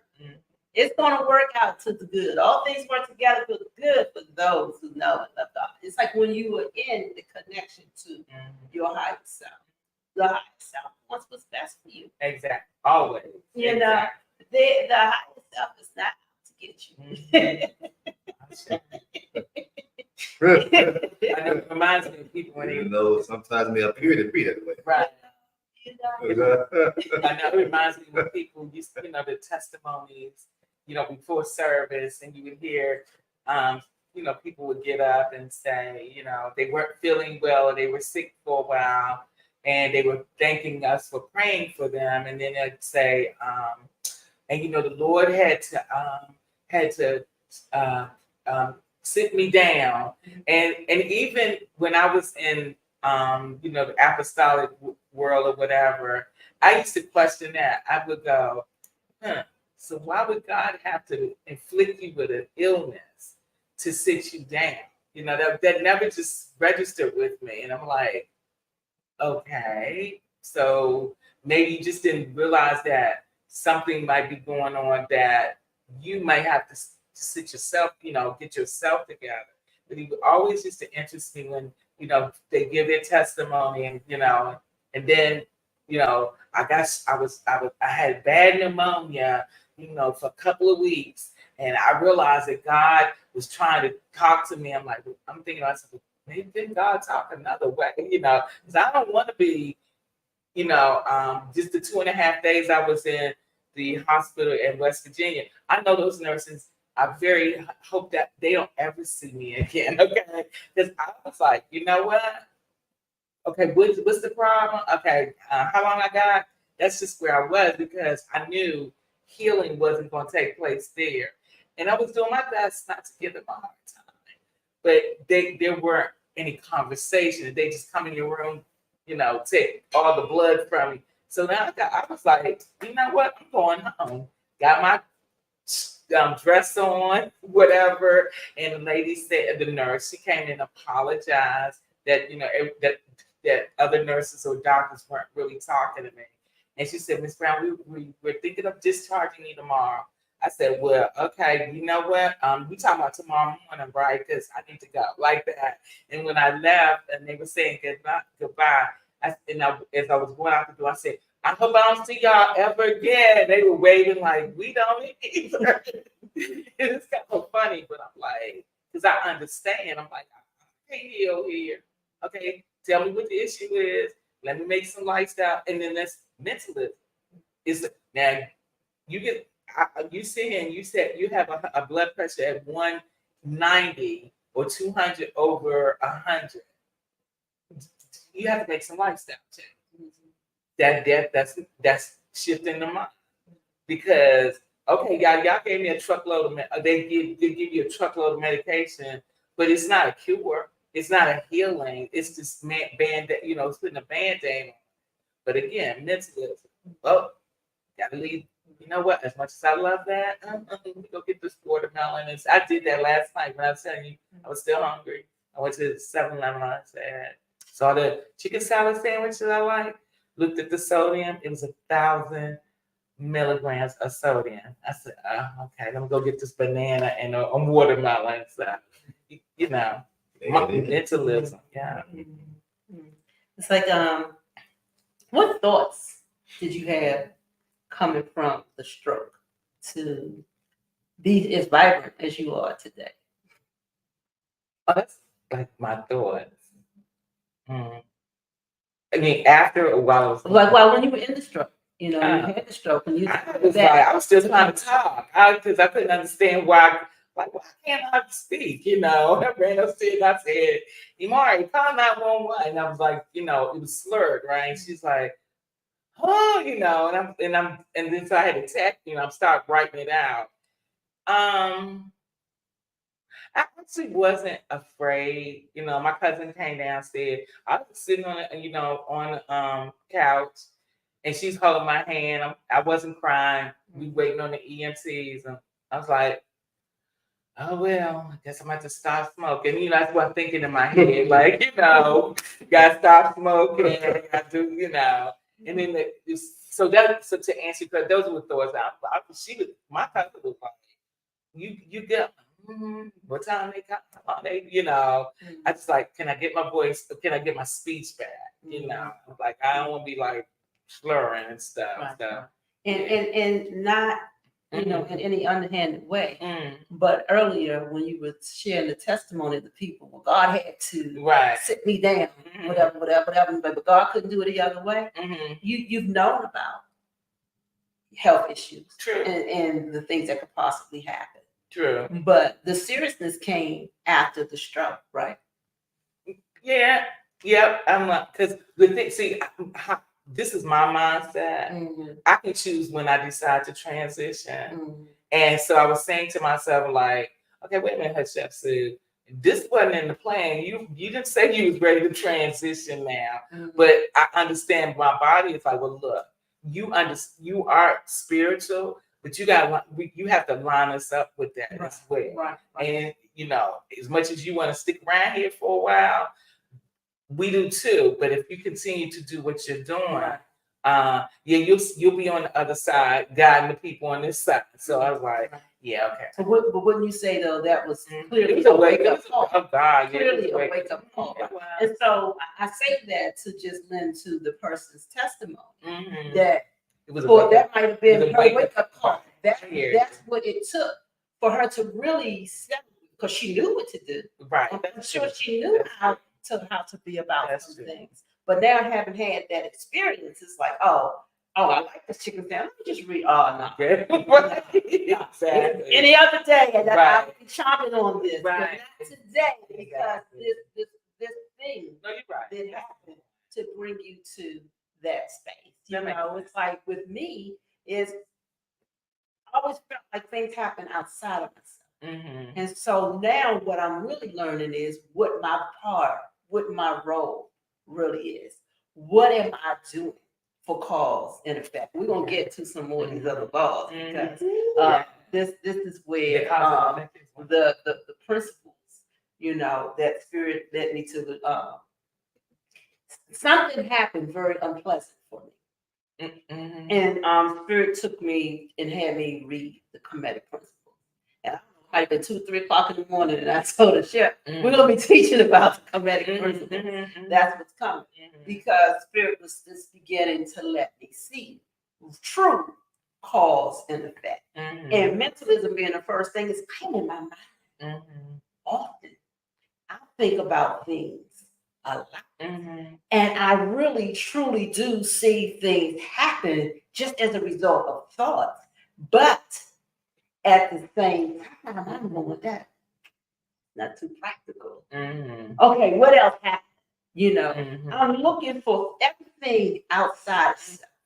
It's going to work out to the good. All things work together for the good for those who know and love God. It's like when you were in the connection to your higher self. The higher self wants what's best for you. Exactly. Always. The higher self is not out to get you. I know it reminds me of people when sometimes may appear to be that way. Right. I know it reminds me when people used to, the testimonies, before service, and you would hear, people would get up and say, they weren't feeling well, or they were sick for a while, and they were thanking us for praying for them, and then they'd say, and the Lord had to sit me down, and even when I was in the apostolic world or whatever, I used to question that. I would go, so why would God have to inflict you with an illness to sit you down? That never just registered with me. And I'm like, okay, so maybe you just didn't realize that something might be going on, that you might have to sit yourself, get yourself together. But he always used to interest me when, they give their testimony, and and then, I had bad pneumonia, for a couple of weeks, and I realized that God was trying to talk to me. I'm thinking to myself, maybe didn't God talk another way, because I don't want to be, just the 2.5 days I was in the hospital in West Virginia. I know those nurses, I very hope that they don't ever see me again, okay? Because I was like, you know what? Okay, what's the problem? Okay, how long I got? That's just where I was, because I knew healing wasn't going to take place there. And I was doing my best not to give them a hard time. But there weren't any conversations. They just come in your room, take all the blood from me. So now I was like, you know what? I'm going home. Got my dress on, whatever. And the lady said, the nurse, she came and apologized that that other nurses or doctors weren't really talking to me. And she said, Miss Brown, we're thinking of discharging you tomorrow. I said, well, okay, you know what? We talking about tomorrow morning, right? Because I need to go like that. And when I left and they were saying goodbye, as I was going out the door, I said, I hope I don't see y'all ever again. They were waving like, we don't either. It's kind of funny, but I'm like, because I understand. I'm like, I can't heal here. Okay, tell me what the issue is. Let me make some lifestyle. And then that's mentalism. Is now you get you sit here and you said you have a blood pressure at 190 or 200 over 100. You have to make some lifestyle change. That's shifting the mind. Because okay, y'all gave me a truckload of they give you a truckload of medication, but it's not a cure. It's not a healing. It's just band, it's putting a band-aid on. But again, mentalism. Oh, gotta leave. You know what? As much as I love that, let me go get this watermelon. And I did that last night when I was telling you I was still hungry. I went to 7-Eleven. I said, saw the chicken salad sandwich that I like. Looked at the sodium. It was 1,000 milligrams of sodium. I said, okay, let me go get this banana and a watermelon. So, mentalism. Yeah. It's like, what thoughts did you have coming from the stroke to be as vibrant as you are today? Oh, that's like my thoughts. I mean, after a while, when you were in the stroke, you had the stroke, and I was still trying to talk because I couldn't understand why can't I speak? I ran upstairs and I said, Imari, call 911. And I was like, it was slurred, right? She's like, oh, and then so I had to text, I'm start writing it out. I actually wasn't afraid. My cousin came downstairs. I was sitting on the couch, and she's holding my hand. I wasn't crying. We waiting on the EMTs, and I was like, oh well, I guess I'm about to stop smoking. That's what I'm thinking in my head. Like, gotta stop smoking. I do, And then so to answer, because those were thoughts. My cousin was like, you get. What time they come? I just like, can I get my voice? Can I get my speech back? Like I don't want to be like slurring and stuff. Right. So, and not in any underhanded way. But earlier when you were sharing the testimony of the people, well, God had to sit me down, whatever. But God couldn't do it the other way. You've known about health issues, true, and the things that could possibly happen. True. But the seriousness came after the stroke, right? Yeah. Yep. I'm not, because this is my mindset. I can choose when I decide to transition. And so I was saying to myself, like, okay, wait a minute, Chef Sue. This wasn't in the plan. You didn't say you was ready to transition now. But I understand my body is like, well, look, you are spiritual, but you have to line us up with that as well. Right. And as much as you want to stick around here for a while, we do too. But if you continue to do what you're doing, you'll be on the other side, guiding the people on this side. So I was like, yeah, okay. So but wouldn't you say though that was clearly a wake up call? Oh God, clearly a wake up call. And so I say that to just lend to the person's testimony that. That might have been her wake-up call. That's what it took for her to really step, because she knew what to do. Right. I'm sure she knew how to be about some things. But now having had that experience, it's like, oh, I like this chicken sandwich. Let me just read. Oh no. Exactly. Any other day, and I would be chomping on this. Right. But not today, because this thing that happened to bring you to that space. It's like with me is I always felt like things happen outside of myself. And so now what I'm really learning is what my role really is. What am I doing for cause and effect? We're gonna get to some more of these other laws, because this is where the principles, that spirit led me to something happened very unpleasant for me. Mhm. And Spirit took me and had me read the Kemetic principles. And I don't know, might have been 2, 3 o'clock in the morning, and I told the chef, we're gonna be teaching about the Kemetic principles. That's what's coming. Because Spirit was just beginning to let me see true cause and effect. And mentalism being the first thing is I'm in my mind often. I think about things a lot. And I really truly do see things happen just as a result of thoughts. But at the same time, I'm going, that not too practical. Okay, what else happened? You know, I'm looking for everything outside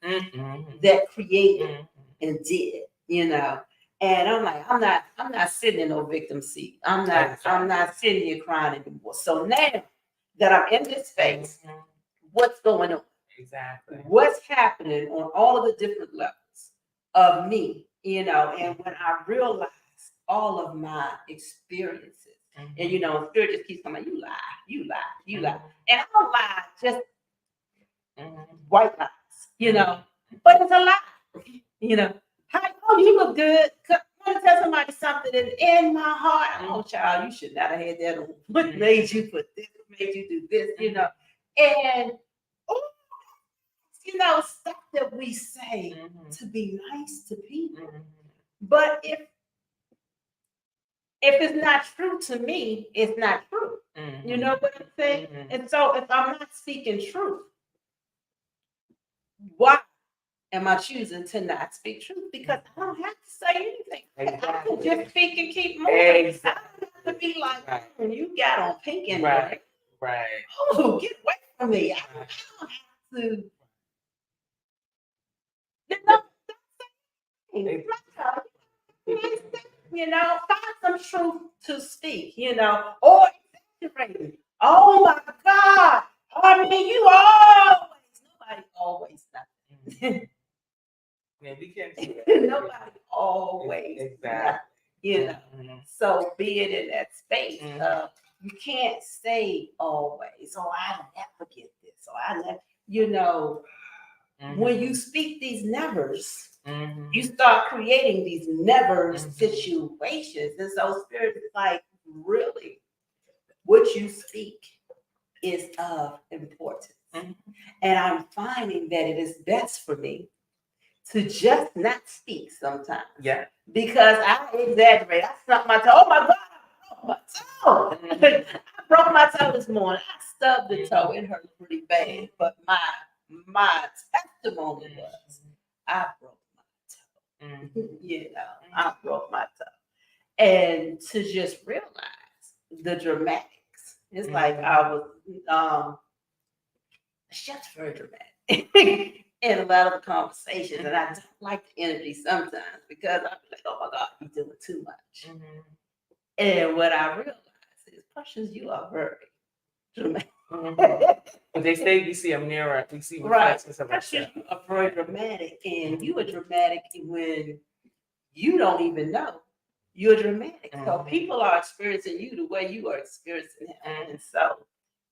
that created and did, you know. And I'm like, I'm not sitting in no victim seat. I'm not sitting here crying anymore. So now that I'm in this space, what's going on? Exactly. What's happening on all of the different levels of me, you know, and when I realize all of my experiences, and you know, Spirit just keeps coming, you lie. And I don't lie, just white lies, you know, but it's a lie, you know. Hi, oh, you look good. I want to tell somebody something, and in my heart, oh, child, you should not have had that on. What made you put this? What made you do this? You know, and oh, you know, stuff that we say to be nice to people. But if it's not true to me, it's not true. You know what I'm saying? And so if I'm not speaking truth, why am I choosing to not speak truth? Because I don't have to say anything. I can just speak and keep moving. I don't have to be like, you got on pink and Right. oh, get away from me. I don't have to. You know, find some truth to speak, you know, or exaggerating. Oh my God. I mean, nobody always does. Yeah, we can't do that. Nobody always does, you know. So being in that space, you can't say always, oh, I never get this, or I never, you know, when you speak these nevers, you start creating these never situations. And so Spirit is like, really, what you speak is of importance. And I'm finding that it is best for me to just not speak sometimes. Yeah. Because I exaggerate. I stubbed my toe. Oh my God, I broke my toe. I broke my toe this morning. I stubbed the toe. It hurt pretty bad. But my testimony was I broke my toe. You know, I broke my toe. And to just realize the dramatics. It's like I was it's just very dramatic in a lot of the conversations. And I don't like the energy sometimes because I'm like, oh my God, you're doing too much. And what I realize is, Precious, you are very dramatic. But they say we see a mirror, we see Right. reflections of ourselves. You are very dramatic, and you are dramatic when you don't even know you're dramatic. So people are experiencing you the way you are experiencing him. And so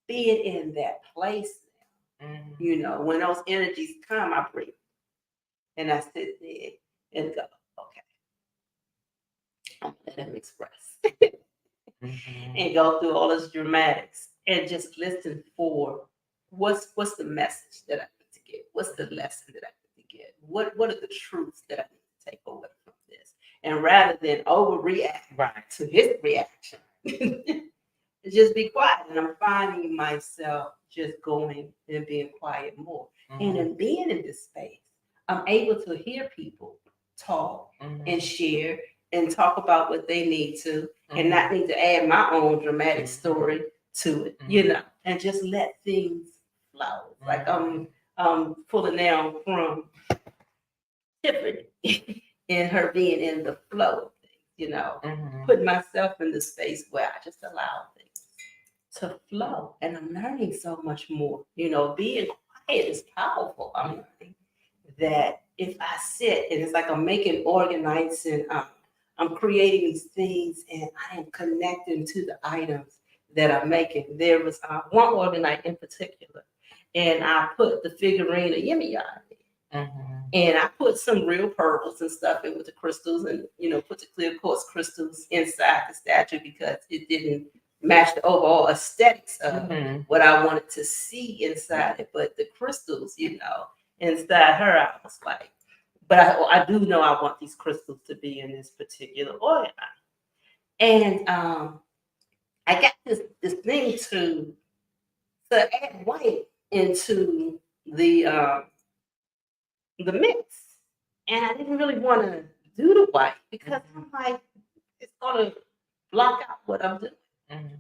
being in that place now, you know, when those energies come, I breathe. And I sit there and go, okay, I'm gonna let him express. And go through all this dramatics and just listen for what's the message that I need to get? What's the lesson that I need to get? What are the truths that I need to take away from this? And rather than overreact to his reaction, just be quiet. And I'm finding myself just going and being quiet more. And in being in this space, I'm able to hear people talk and share and talk about what they need to, and not need to add my own dramatic story to it, you know, and just let things flow. Like I'm pulling down from Tiffany and her being in the flow of things, you know, putting myself in the space where I just allow things to flow. And I'm learning so much more. You know, being quiet is powerful. I'm learning that if I sit and it's like I'm making organites and I'm creating these things and I am connecting to the items that I'm making. There was one organite in particular, and I put the figurine of Yemi on it. Mhm. And I put some real pearls and stuff in with the crystals and, put the clear quartz crystals inside the statue because it didn't match the overall aesthetics of Mhm. what I wanted to see inside it. But the crystals, inside her, I was like, but I do know I want these crystals to be in this particular oil. And I got this thing to add white into the mix. And I didn't really want to do the white because I'm like, it's gonna block out what I'm doing. Mhm.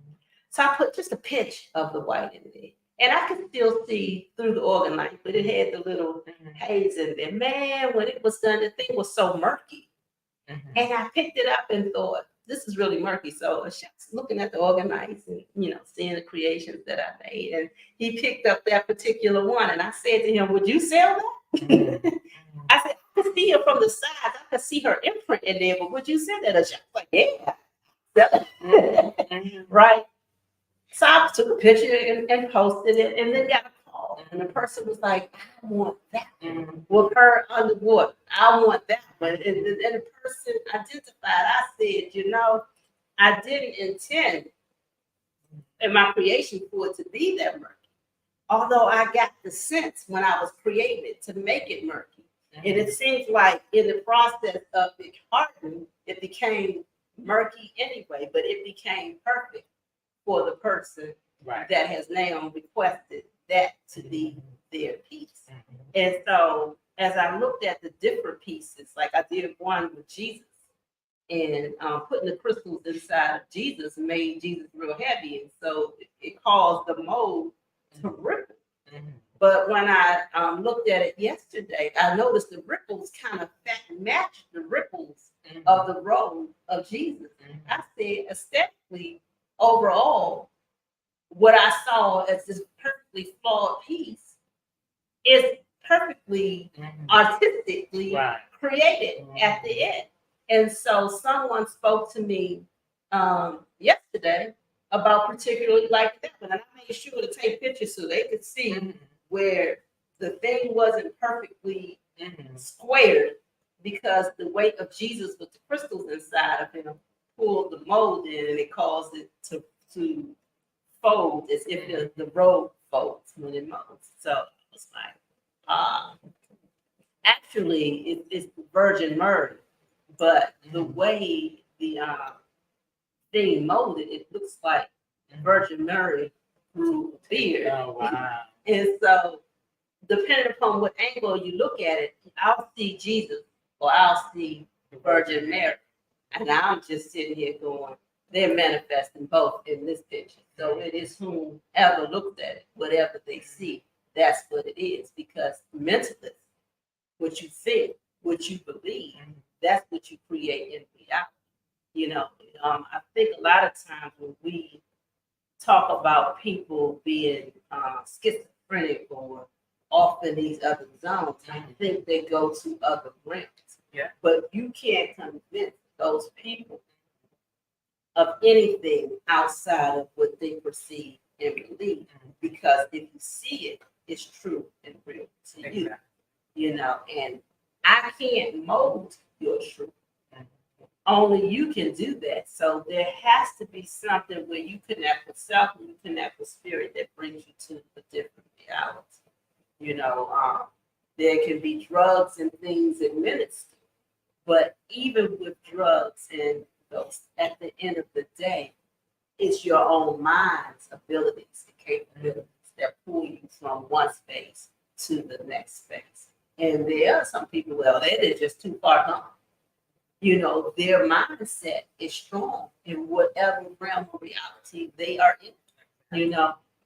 So I put just a pinch of the white in there. And I could still see through the organ light, but it had the little haze in there. Man, when it was done, the thing was so murky. Mhm. And I picked it up and thought, this is really murky. So I was looking at the organ lights and, seeing the creations that I made. And he picked up that particular one. And I said to him, would you sell that? Mhm. I said, I could see her from the side. I could see her imprint in there, but would you sell that? And she was like, yeah. Sell it. Mhm. Right. So I took a picture and posted it and then got a call. And the person was like, I want that one. With her underwater. I want that one. And the person identified, I said, I didn't intend in my creation for it to be that murky. Although I got the sense when I was creating it to make it murky. And it seems like in the process of it hardening, it became murky anyway, but it became perfect for the person Right. that has now requested that to be their piece. Mhm. And so as I looked at the different pieces, like I did one with Jesus, and putting the crystals inside of Jesus made Jesus real heavy. And so it caused the mold to ripple. Mhm. But when I looked at it yesterday, I noticed the ripples kind of matched the ripples of the robe of Jesus. I said, aesthetically, overall, what I saw as this perfectly flawed piece is perfectly artistically Right. created at the end. And so someone spoke to me yesterday about particularly like that one. And I made sure to take pictures so they could see where the thing wasn't perfectly squared because the weight of Jesus with the crystals inside of him pulled the mold in and it caused it to fold as if the robe folds when it molds. So it's like, actually, it's the Virgin Mary, but the way the thing molded, it looks like Virgin Mary grew a beard. Oh, wow. And so, depending upon what angle you look at it, I'll see Jesus or I'll see Virgin Mary. And I'm just sitting here going, they're manifesting both in this picture. So it is whomever looks at it, whatever they see, that's what it is. Because mentally, what you think, what you believe, that's what you create in reality. I think a lot of times when we talk about people being schizophrenic or off in these other zones, I think they go to other realms. Yeah. But you can't convince those people of anything outside of what they perceive and believe. Because if you see it, it's true and real to you. And I can't mold your truth. Only you can do that. So there has to be something where you connect with self and you connect with spirit that brings you to a different reality. There can be drugs and things administered, but even with drugs and those, at the end of the day, it's your own mind's abilities and capabilities that pull you from one space to the next space. And there are some people, well, they're just too far gone. Their mindset is strong in whatever realm of reality they are in,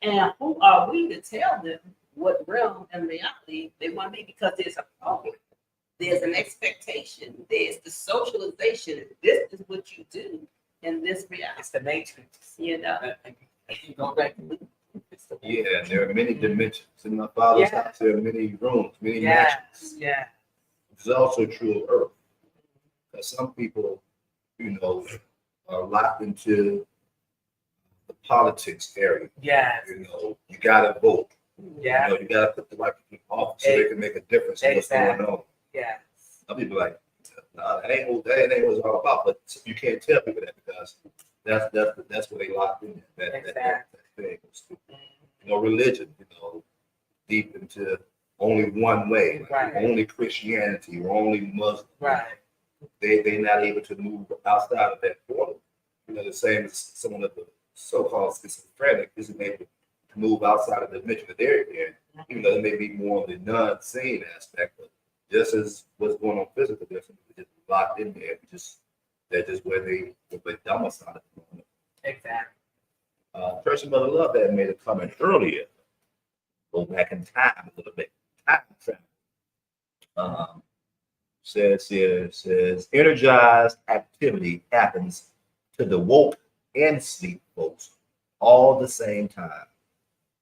and who are we to tell them what realm and reality they want to be? Because there's a program, there's an expectation, there's the socialization. This is what you do in this reality. It's the matrix. You go back. Yeah, there are many dimensions. In my father's house, there are many rooms, many mansions. Yeah. It's also true of Earth. Because some people, are locked into the politics area. Yeah. You gotta vote. Yeah. You know, you gotta put the right people off so they can make a difference in what's going on. Yes. Some people like, nah, that ain't what it's all about. But you can't tell people that because that's what they locked in. That thing. You know, religion. You know, deep into only one way, Right. only Christianity or only Muslim. Right. They're not able to move outside of that border. You know, the same as someone of the so-called schizophrenic isn't able to move outside of the dimension that they're in, even though they may be more on the non-seen aspect, but just as what's going on physically, they're just locked in there. They're just where they domicile at the moment. Exactly. Person Mother Love that made a comment earlier. Go back in time a little bit. Time travel. Says energized activity happens to the woke and sleep folks all the same time.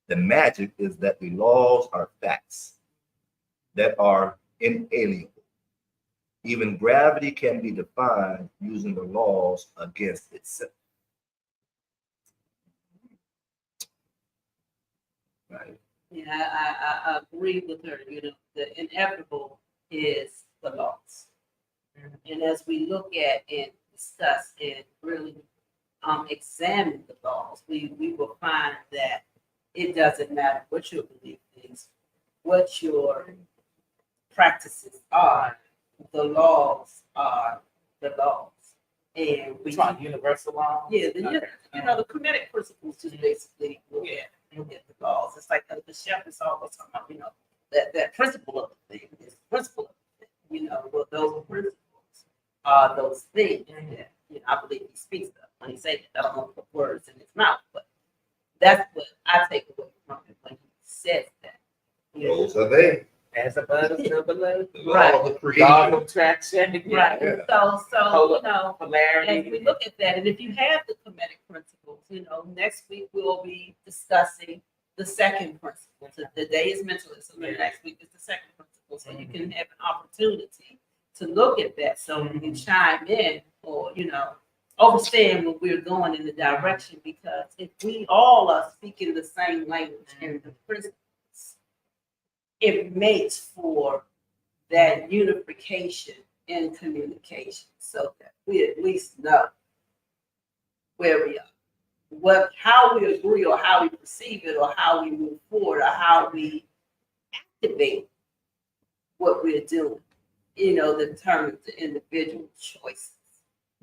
The magic is that the laws are facts that are inalienable. Even gravity can be defined using the laws against itself. Right. Yeah, I agree with her. You know, the inevitable is the loss. And as we look at and discuss and really examine the laws, we will find that it doesn't matter what your belief is, what your practices are, the laws are the laws. And we talk universal law. Yeah, you know, the Kemetic principles just basically look at the laws. It's like the chef is always talking about, you know, that principle of the thing is the principle of the thing. You know, well, those principles are those things that, you know, I believe he speaks of when he says that. I don't want to put words in his mouth, but that's what I take away from it when he says that. You know? Those are they. As above, so below. Right. Law of Law creation. of attraction. Right. Yeah. So you know, Polarity. as we look at that, and if you have the Kemetic principles, you know, next week we'll be discussing the second principle. So the day is mentalism, and next week is the second principle. So you can have an opportunity to look at that. So you can chime in, or you know, understand where we're going in the direction. Because if we all are speaking the same language and the principles, it makes for that unification in communication, so that we at least know where we are, how we agree, or how we perceive it, or how we move forward, or how we activate what we're doing. You know, determines the individual choices.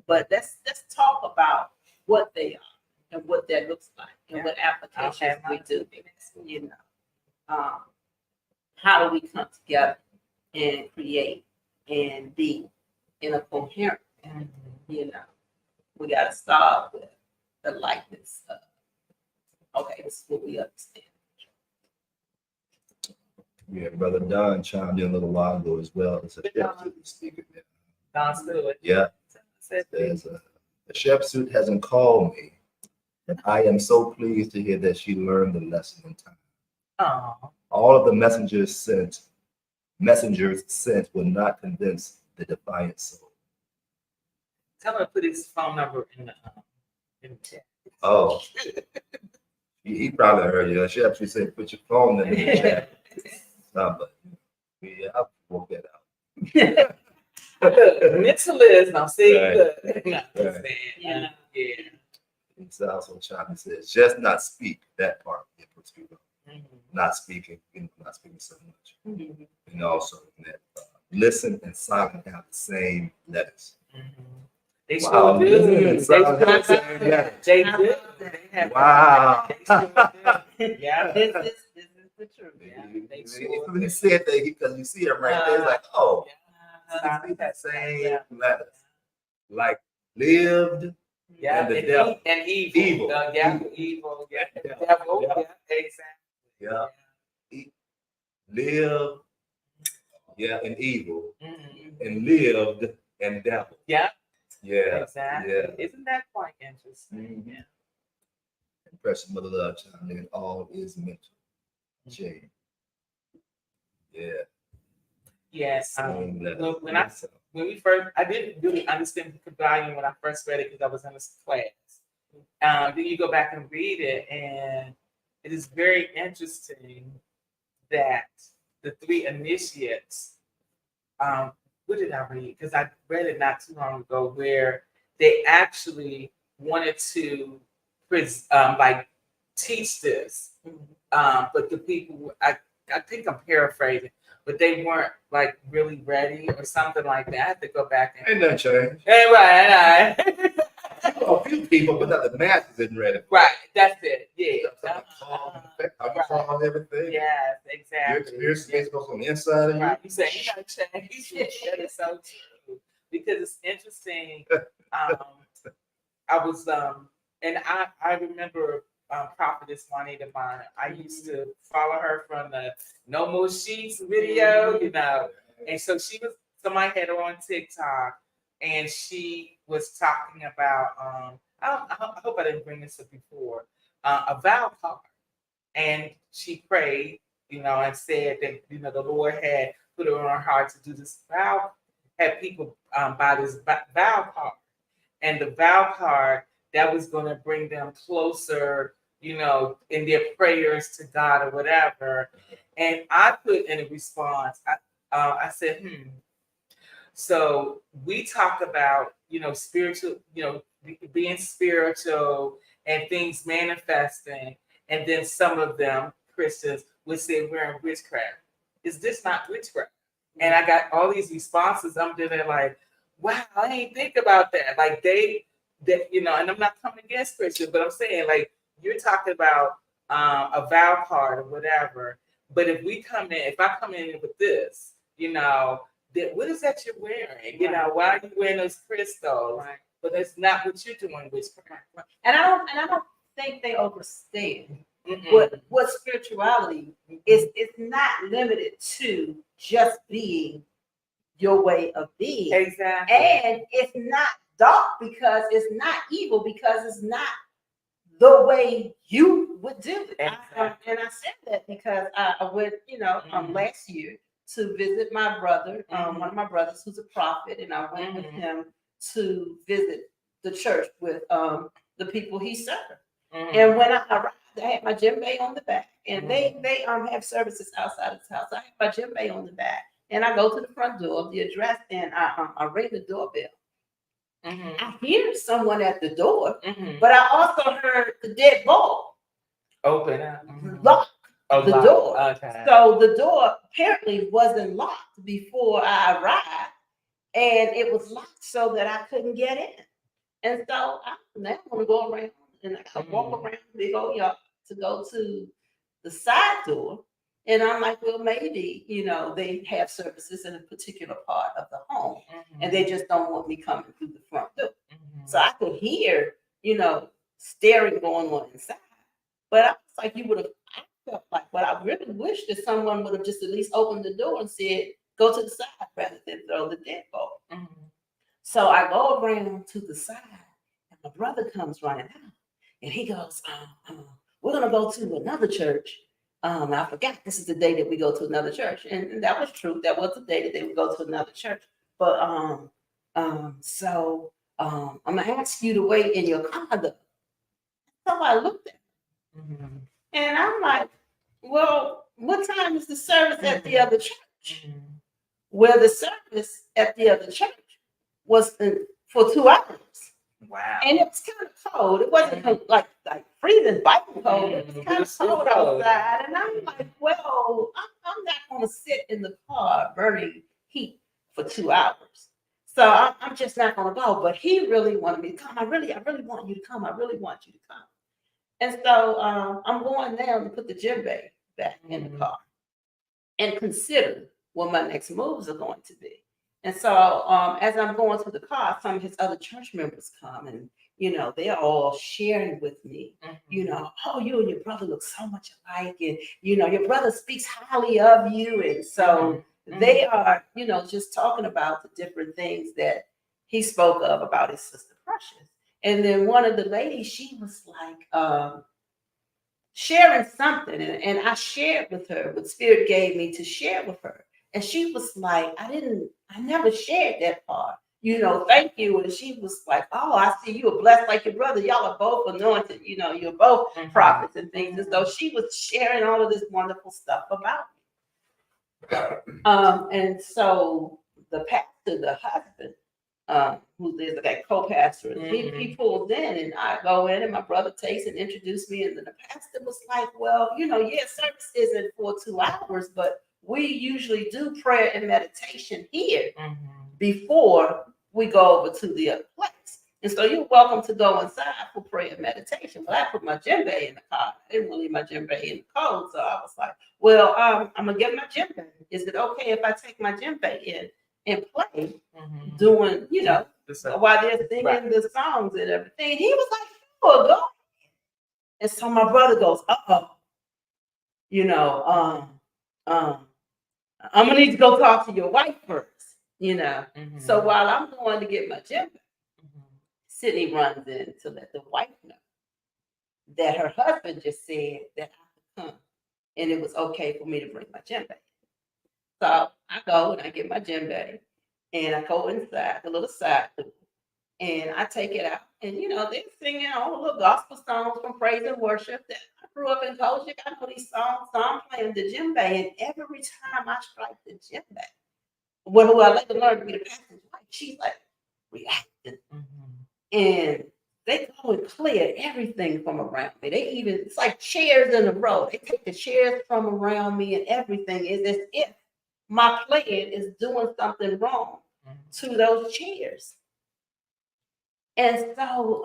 But let's talk about what they are and what that looks like and what applications we do. You know, how do we come together and create and be in a coherent manner? You know, we got to start with the likeness of, okay, this is what we understand. Yeah, Brother Don chimed in a little while ago as well. It's a chef suit speaking there. Don Stewart. Yeah. Said, The chef suit hasn't called me. And I am so pleased to hear that she learned the lesson in time. oh, All of the messengers sent will not convince the defiant soul. tell him to put his phone number in the chat. Oh, he probably heard you. She actually said, put your phone in the chat. But I work that out. Mentalism, see, Right. look. No, Right. yeah. Yeah. It's also China says, just not speak. That part, yeah, puts people not speaking, not speaking so much. And also that listen and silent have the same letters. They Wow, sure do. listen and They silent sure have the same do. letters. They do. They have Wow. They sure do. Yeah. This is the truth. Yeah, they He sure said that because you see him right there, it's like, oh, Yeah. see that same letters. Like lived Yeah, and the devil. and evil. Evil. Yeah, Evil. evil. Yeah, Devil. devil. Yeah. Yeah, exactly. Yeah. Live, yeah, and evil, and lived and devil. Yeah, Yeah, exactly. yeah. Isn't that quite interesting? Yeah. Impressive Mother Love chimed in. All is mental. Jay. Yeah. Yes. Same letter. When we first, I didn't really understand the volume when I first read it because I was in this class. Then you go back and read it, and it is very interesting that the 3 initiates, what did I read? Because I read it not too long ago, where they actually wanted to like teach this, but the people, I think I'm paraphrasing, but they weren't like really ready or something like that. I have to go back and Ain't nothing changed. right, A few people, but not the masses isn't ready. right. That's it. Yeah. How you call everything. Yes, Your exactly. experience makes goes on the inside of you. Right. You say ain't no change. That is so true. Because it's interesting. I was and I remember Prophetess Juanita Bonner. I used to follow her from the No More Sheets video, and so somebody had her on TikTok, and she was talking about I hope I didn't bring this up before, a vow card, and she prayed, and said that the Lord had put it on her heart to do this vow, had people buy this vow card, and the vow card that was going to bring them closer, in their prayers to God or whatever. And I put in a response, I said, so we talk about, spiritual, being spiritual and things manifesting. And then some of them, Christians, would say we're in witchcraft. Is this not witchcraft? And I got all these responses. I'm doing it like, wow, I ain't think about that. Like and I'm not coming against Christians, but I'm saying like, you're talking about a vow card or whatever. But if I come in with this, what is that you're wearing? Why are you wearing those crystals? Right. But that's not what you're doing with witchcraft. And I don't think they understand Mm-mm. what spirituality is. It's not limited to just being your way of being. Exactly. And it's not dark because it's not evil because it's not the way you would do it. Exactly. And I said that because I went, last year to visit my brother, one of my brothers who's a prophet, and I went with him to visit the church with the people he served. And when I arrived, I had my djembe on the back, and they have services outside of the house. I had my djembe on the back, and I go to the front door of the address, and I ring the doorbell. I hear someone at the door, but I also heard the deadbolt open up, lock the door. Okay. So the door apparently wasn't locked before I arrived, and it was locked so that I couldn't get in. And so I now want to go around and I walk around the big old yard to go to the side door. And I'm like, well, maybe, they have services in a particular part of the home, and they just don't want me coming through the front door. So I could hear, staring going on inside. But I was like, I felt like, but I really wish that someone would have just at least opened the door and said, go to the side rather than throw the deadbolt. So I go around to the side, and my brother comes running out, and he goes, we're going to go to another church. I forgot this is the day that we go to another church. And that was true. That was the day that they would go to another church. But so I'm going to ask you to wait in your car, though. So I looked at him, and I'm like, well, what time is the service at the other church? Where the service at the other church was for 2 hours. Wow. And it was kind of cold. It wasn't like freezing, biting cold. It was kind of cold outside. And I'm like, well, I'm not going to sit in the car burning heat for 2 hours. So I'm just not going to go. But he really wanted me to come. I really want you to come. I really want you to come. And so I'm going now to put the djembe back in the car and consider what my next moves are going to be. And so as I'm going to the car, some of his other church members come, and, they're all sharing with me, oh, you and your brother look so much alike, and, your brother speaks highly of you. And so they are, just talking about the different things that he spoke of about his sister Precious. And then one of the ladies, she was like sharing something, and I shared with her what Spirit gave me to share with her. And she was like, I never shared that part. Thank you. And she was like, oh, I see you are blessed like your brother. Y'all are both anointed. You're both prophets and things. And so she was sharing all of this wonderful stuff about me. And so the pastor, the husband, who is that co-pastor, he pulls in, and I go in, and my brother takes and introduced me, and then the pastor was like, well, yeah, service isn't for 2 hours, but we usually do prayer and meditation here before we go over to the other place. And so you're welcome to go inside for prayer and meditation. But I put my djembe in the car. I didn't want to leave my djembe in the cold. So I was like, well, I'm going to get my djembe. Is it okay if I take my djembe in and play doing, while they're singing the songs and everything? He was like, sure, go. And so my brother goes, I'm going to need to go talk to your wife first, So while I'm going to get my djembe, Sydney runs in to let the wife know that her husband just said that I could come and it was okay for me to bring my djembe. So I go and I get my djembe and I go inside the little side door and I take it out. And, they're singing all the little gospel songs from praise and worship that I grew up in Kojic. I know these songs, so I'm playing the djembe. And every time I strike the djembe, who I like to learn to be the pastor's wife, she's like reacting. And they go and clear everything from around me. It's like chairs in a row. They take the chairs from around me and everything is as if my playing is doing something wrong to those chairs. And so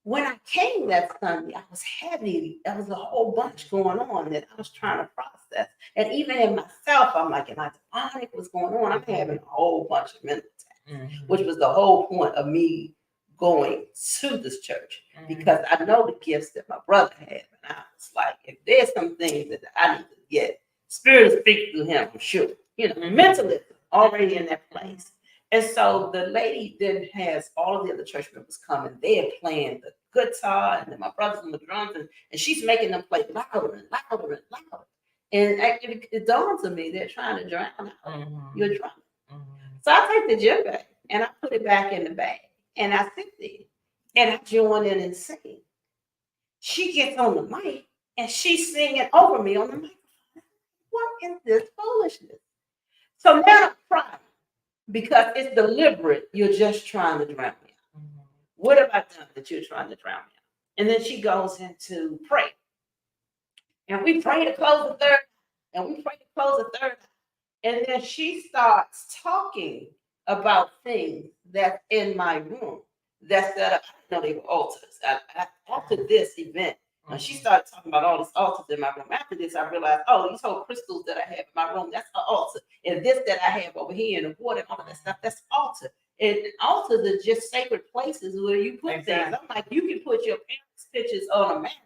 when I came that Sunday, I was heavy. There was a whole bunch going on that I was trying to process. And even in myself, I'm like, am I demonic? What's going on? I'm having a whole bunch of mental attacks, which was the whole point of me going to this church, because I know the gifts that my brother had. And I was like, if there's some things that I need to get, Spirit speak through him, for sure. Mentalism already in that place. And so the lady then has all of the other church members coming. They're playing the guitar, and then my brother's on the drums, and she's making them play louder and louder and louder. And it dawns on me, they're trying to drown out your drum. So I take the djembe and I put it back in the bag. And I sit there and I join in and sing. She gets on the mic and she's singing over me on the microphone. What is this foolishness? So now I'm crying because it's deliberate. You're just trying to drown me out. What have I done that you're trying to drown me out? And then she goes into pray. And we pray to close the third. And we pray to close the third. And then she starts talking about things that's in my room that's set up. I didn't know they were altars. After this event, she started talking about all these altars in my room. After this, I realized, these whole crystals that I have in my room, that's an altar. And this that I have over here in the water and all of that stuff, that's altar. And altars are just sacred places where you put things. I'm like, you can put your parents' pictures on a mantle.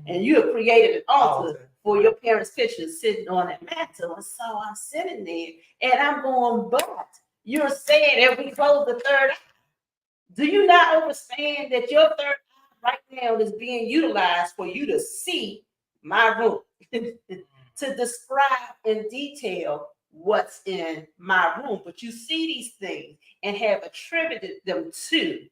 And you have created an altar for your parents' pictures sitting on that mantle. And so I'm sitting there and I'm going, but you're saying that we close the third eye. Do you not understand that your third eye right now is being utilized for you to see my room, to describe in detail what's in my room? But you see these things and have attributed them to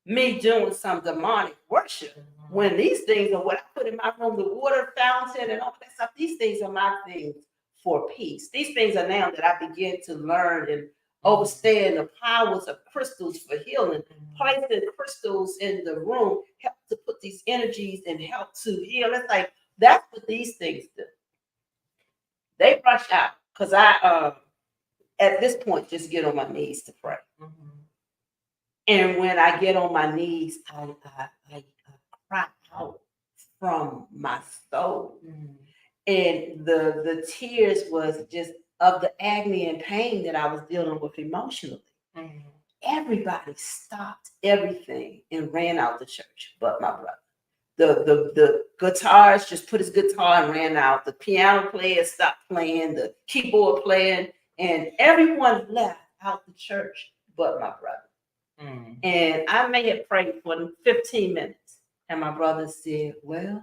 me doing some demonic worship, when these things are what I put in my room, the water fountain and all that stuff. These things are my things for peace. These things are now that I begin to learn and understand the powers of crystals for healing. Placing crystals in the room help to put these energies and help to heal. It's like, that's what these things do. They rush out because I, at this point, just get on my knees to pray. And when I get on my knees, I cry out from my soul. And the tears was just of the agony and pain that I was dealing with emotionally. Everybody stopped everything and ran out the church but my brother. The guitarist just put his guitar and ran out. The piano player stopped playing, the keyboard playing, and everyone left out the church but my brother. And I may have prayed for 15 minutes. And my brother said, well,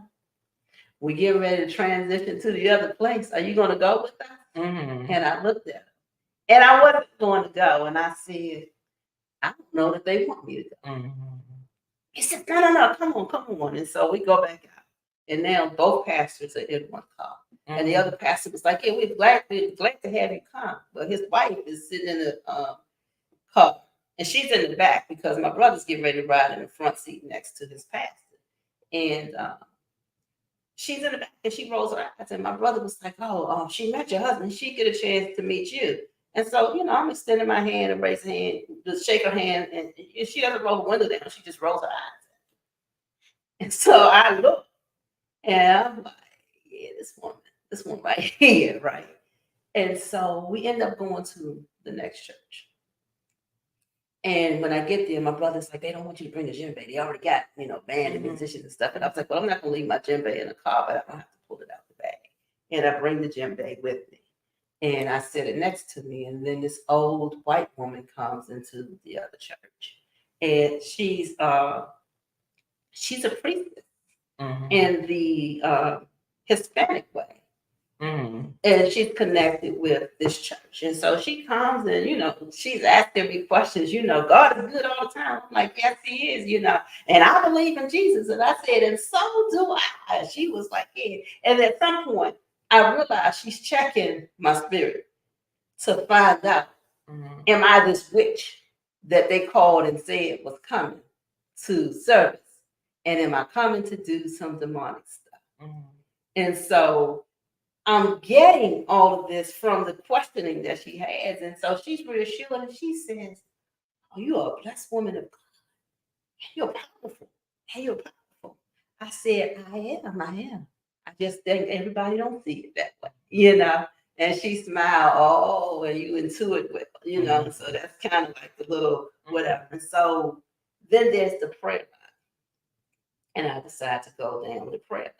we're getting ready to transition to the other place. Are you going to go with us? And I looked at him. And I wasn't going to go. And I said, I don't know that they want me to go. He said, no, come on. And so we go back out. And now both pastors are in one car. And the other pastor was like, yeah, we're glad to have you come. But his wife is sitting in the car, and she's in the back because my brother's getting ready to ride in the front seat next to his pastor. And she's in the back, and she rolls her eyes. And my brother was like, oh, she met your husband. She get a chance to meet you. And so, I'm extending my hand and raise her hand, just shake her hand. And she doesn't roll the window down. She just rolls her eyes. And so I look, and I'm like, yeah, this one right here, right? And so we end up going to the next church. And when I get there, my brother's like, they don't want you to bring a djembe. They already got, band and musicians and stuff. And I was like, well, I'm not going to leave my djembe in the car, but I'm going to have to pull it out the bag. And I bring the djembe with me. And I set it next to me. And then this old white woman comes into the other church. And she's a priestess in the Hispanic way. And she's connected with this church. And so she comes and, she's asking me questions, God is good all the time. I'm like, yes, he is, and I believe in Jesus. And I said, and so do I. She was like, yeah. And at some point, I realized she's checking my spirit to find out, am I this witch that they called and said was coming to service? And am I coming to do some demonic stuff? And so I'm getting all of this from the questioning that she has. And so she's reassured and she says, oh, you are a blessed woman of God. You're powerful. Hey, you're powerful. I said, I am. I just think everybody don't see it that way, And she smiled, oh, and you into it with, and so that's kind of like the little whatever. And so then there's the prayer line. And I decide to go down the prayer line.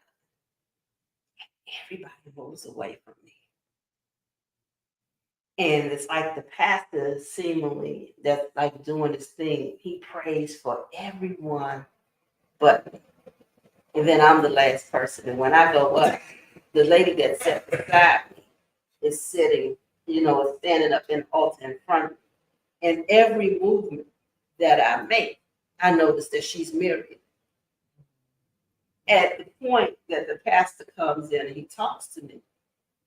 Everybody moves away from me. And it's like the pastor seemingly that's like doing this thing. He prays for everyone, but and then I'm the last person. And when I go up, the lady that sat beside me is sitting, is standing up in the altar in front of me. And every movement that I make, I notice that she's mirroring. At the point that the pastor comes in and he talks to me,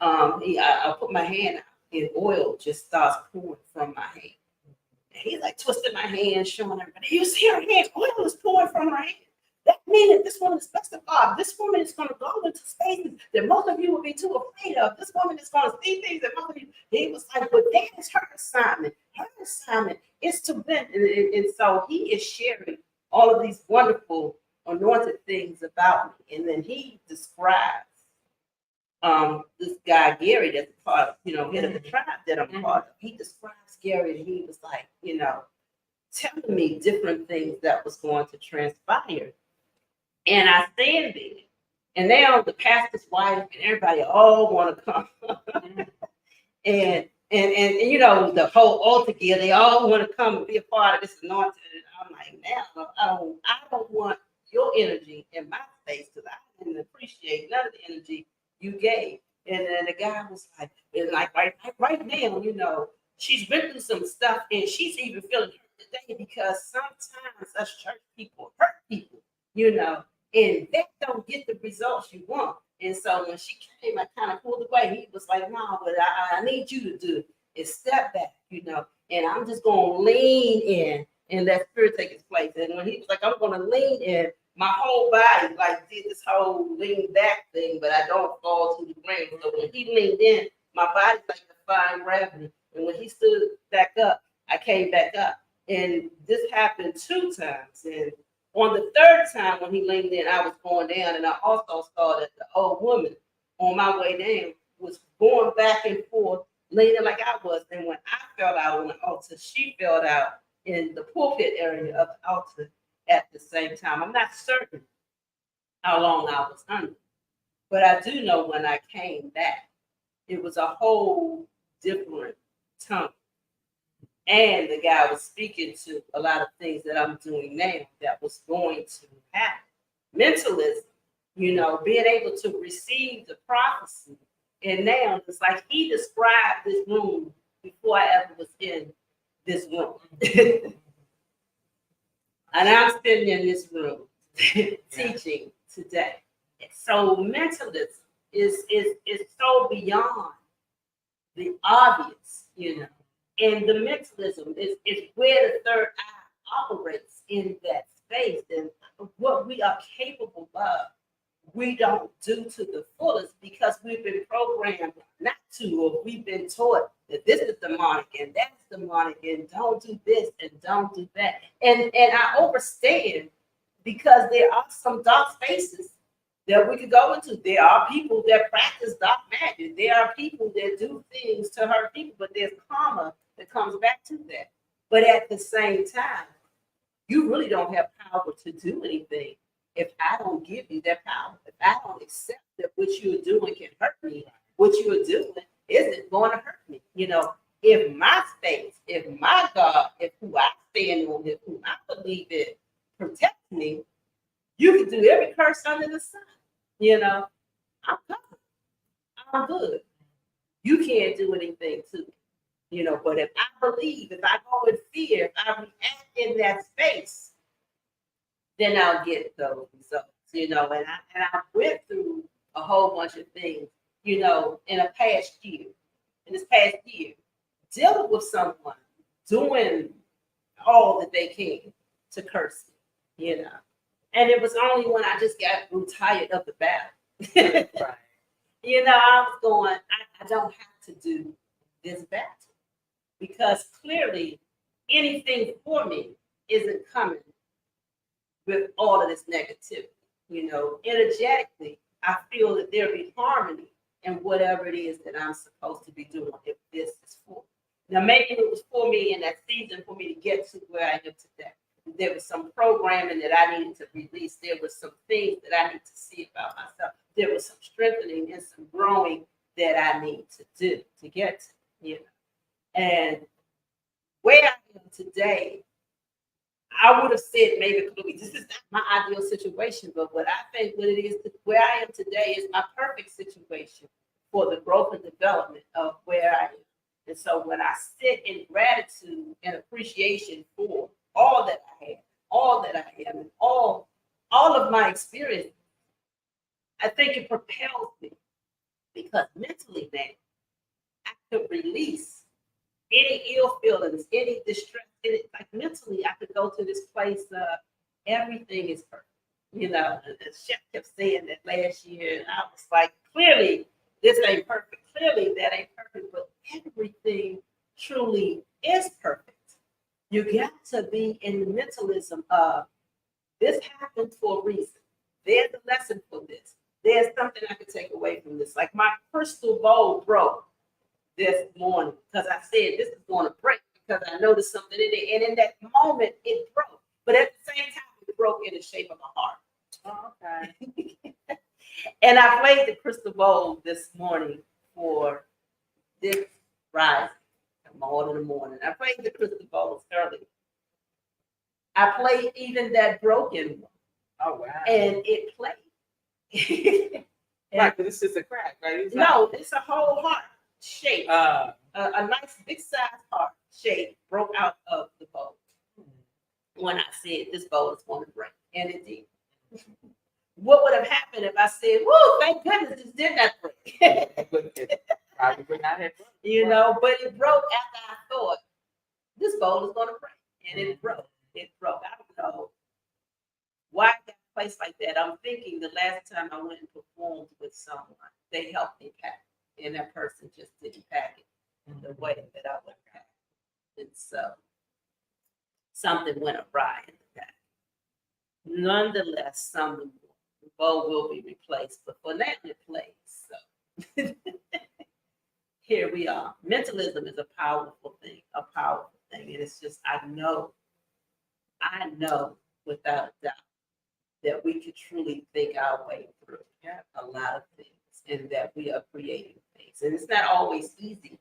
I put my hand out and oil just starts pouring from my hand. And he's like twisting my hand, showing everybody, you see her hand, oil is pouring from her hand. That means that this woman is blessed of God. This woman is going to go into spaces that most of you will be too afraid of. This woman is going to see things that most of you. He was like, but that is her assignment. Her assignment is to win. And so he is sharing all of these wonderful anointed things about me. And then he describes this guy Gary that's part of, head of the tribe that I'm part of. He describes Gary and he was like, telling me different things that was going to transpire. And I stand there. And now the pastor's wife and everybody all want to come. and the whole altar gear, they all want to come and be a part of this anointing. And I'm like, now I don't want your energy in my space because I didn't appreciate none of the energy you gave. And then the guy was like, right now, she's been through some stuff and she's even feeling hurt today because sometimes us church people hurt people, and they don't get the results you want. And so when she came, I kind of pulled away. He was like, no, but I need you to do is step back, and I'm just going to lean in and let spirit take its place. And when he was like, I'm going to lean in, my whole body did this whole lean back thing, but I don't fall to the ground. So when he leaned in, my body defying gravity. And when he stood back up, I came back up. And this happened 2 times. And on the 3rd time when he leaned in, I was going down. And I also saw that the old woman on my way down was going back and forth, leaning like I was. And when I fell out on the altar, she fell out in the pulpit area of the altar at the same time. I'm not certain how long I was under, but I do know when I came back, it was a whole different tongue. And the guy was speaking to a lot of things that I'm doing now that was going to happen. Mentalism, being able to receive the prophecy. And now it's like he described this room before I ever was in this room. And I'm sitting in this room teaching today. So mentalism is so beyond the obvious, And the mentalism is where the third eye operates in that space. And what we are capable of, we don't do to the fullest because we've been programmed not to, or we've been taught that this is demonic and that's demonic and don't do this and don't do that. And I understand because there are some dark spaces that we could go into. There are people that practice dark magic. There are people that do things to hurt people, but there's karma that comes back to that. But at the same time, you really don't have power to do anything if I don't give you that power. If I don't accept that what you're doing can hurt me, what you're doing isn't going to hurt me. If my space, if my God, if who I stand on, if who I believe in protects me, you can do every curse under the sun. I'm covered. I'm good. You can't do anything to me. But if I believe, if I go in fear, if I react in that space, then I'll get those results. And I went through a whole bunch of things, in this past year, dealing with someone doing all that they can to curse me, And it was only when I just grew tired of the battle. Right. I was going, I don't have to do this battle because clearly anything for me isn't coming with all of this negativity. Energetically, I feel that there'll be harmony in whatever it is that I'm supposed to be doing if this is for me. Now, maybe it was for me in that season for me to get to where I am today. There was some programming that I needed to release. There was some things that I need to see about myself. There was some strengthening and some growing that I need to do to get to, And where I am today, I would have said maybe, this is not my ideal situation, but what I think what it is, where I am today is my perfect situation for the growth and development of where I am. And so when I sit in gratitude and appreciation for all that I have, all that I am, and all of my experience, I think it propels me because mentally now I could release any ill feelings, any distress, like mentally I could go to this place of everything is perfect. The chef kept saying that last year, and I was like, clearly this ain't perfect. Clearly that ain't perfect, but everything truly is perfect. You got to be in the mentalism of this happened for a reason. There's a lesson for this. There's something I could take away from this. Like my crystal bowl broke this morning because I said this is going to break because I noticed something in it. And in that moment, it broke. But at the same time, it broke in the shape of a heart. Oh, okay. And I played the crystal bowl this morning for this rising. I'm all in the morning. I played the crystal bowls early. I played even that broken one. Oh, wow. And it played. Right, but this is a crack, right? It's a whole heart shape. A nice big size heart shape broke out of the bowl. When I said this bowl is going to break. And it did. What would have happened if I said, whoa, thank goodness this did not break? Probably would not have. But it broke after I thought this bowl is going to break. And it broke. It broke. I don't know why I got a place like that. I'm thinking the last time I went and performed with someone, they helped me pack. And that person just didn't pack it in the way that I would pack. And so something went awry in the pack. Nonetheless, the bowl will be replaced, but for now it plays. So here we are. Mentalism is a powerful thing, And it's just, I know without a doubt that we could truly think our way through a lot of things and that we are creating things. And it's not always easy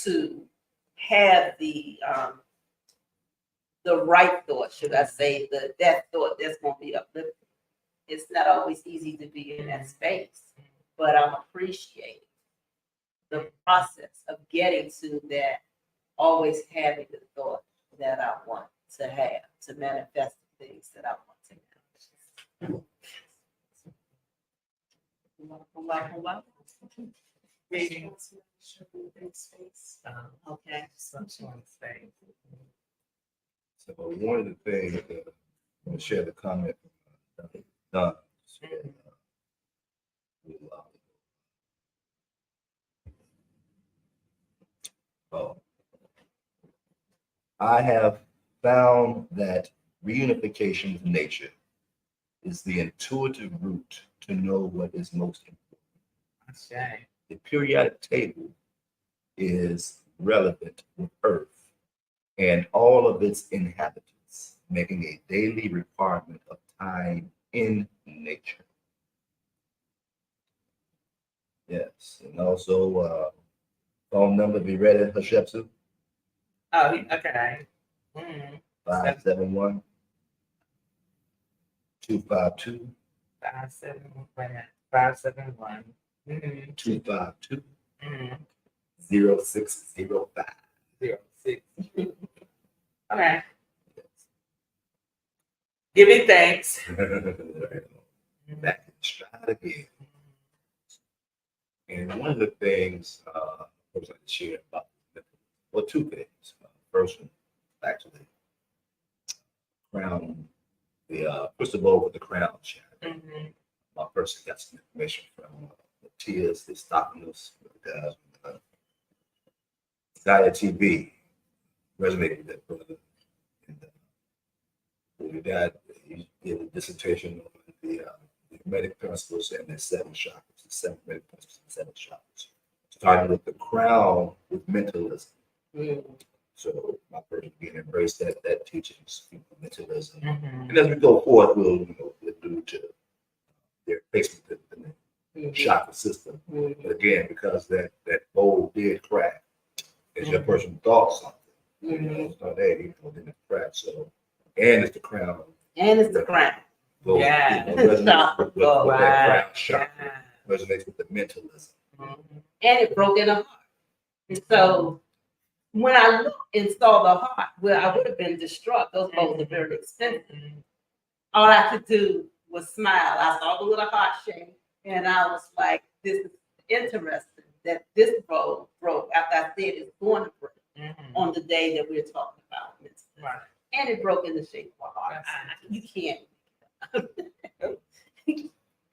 to have the right thought, should I say, that thought that's going to be uplifting. It's not always easy to be in that space, but I'm appreciating the process of getting to that, always having the thought that I want to have, to manifest the things that I want to manifest. Greetings. Okay. Sunshine State. So one of the things that I'm going to share the comment done. Oh, I have found that reunification with nature is the intuitive route to know what is most important. Okay. The periodic table is relevant with Earth and all of its inhabitants, making a daily requirement of time in nature. Yes, and also phone number be ready, Hatshepsut, Oh, okay. Mm. 571 252 571. 252 Mm. 0605. 06. Okay. Give me thanks. Back in stride again. And one of the things I was like to share about, well, two things. First one, actually, crown, first of all, with the crown chat. Mm-hmm. My person got some information from Matias, the Stockinus, Gaia TV, resonated with that brother. And he did a dissertation on the Hermetic principles and the seven chakras, the seven Hermetic principles and seven chakras. Starting with the crown with mentalism. Mm-hmm. So my person again embraced that teachings, mentalism. Mm-hmm. And as we go forth, we'll do to their placement in the chakra system. Mm-hmm. But again, because that bowl did crack, as your person thought something, it's not that, then it cracked. So, and it's the crown. And it's the crown. Goes, Yeah. resonates with that crown chakra, Yeah. resonates with the mentalism. Mm-hmm. And it broke in a heart. And so when I looked and saw the heart, well, I would have been distraught. Those bowls are very expensive. All I could do was smile. I saw the little heart shape, and I was like, this is interesting that this bowl broke after I said it's going to break on the day that we're talking about. Right. And it broke in the shape of a heart. You can't.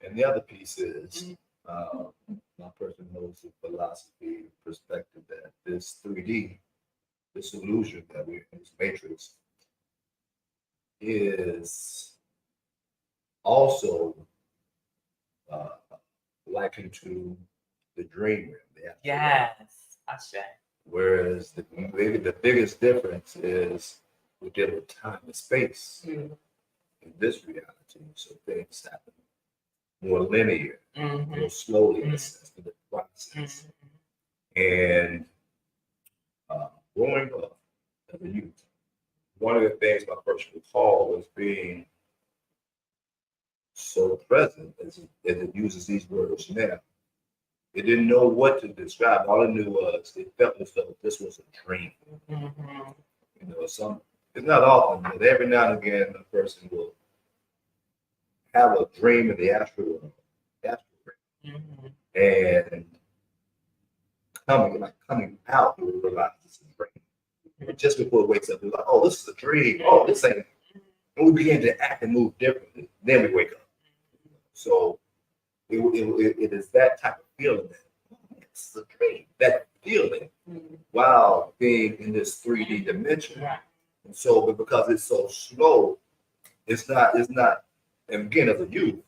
And the other piece is, my person knows the philosophy perspective that this 3D, this illusion that we're in, this matrix, is also likened to the dream realm. Yes, I say. Whereas maybe the biggest difference is we deal with time and space in this reality. So things happen more linear, more slowly in the sense of the process. And growing up as a youth, one of the things my person recall was being so present as it uses these words now. It didn't know what to describe. All it knew was it felt as though this was a dream. You know, it's not often, but every now and again a person will have a dream in the astral realm. And coming out, you will realize this is a dream. But just before it wakes up, we're like, oh, this is a dream. Oh, this ain't. And we begin to act and move differently. Then we wake up. So it is that type of feeling that it's a dream. That feeling while being in this 3D dimension. And so, but because it's so slow, it's not, and again, as a youth,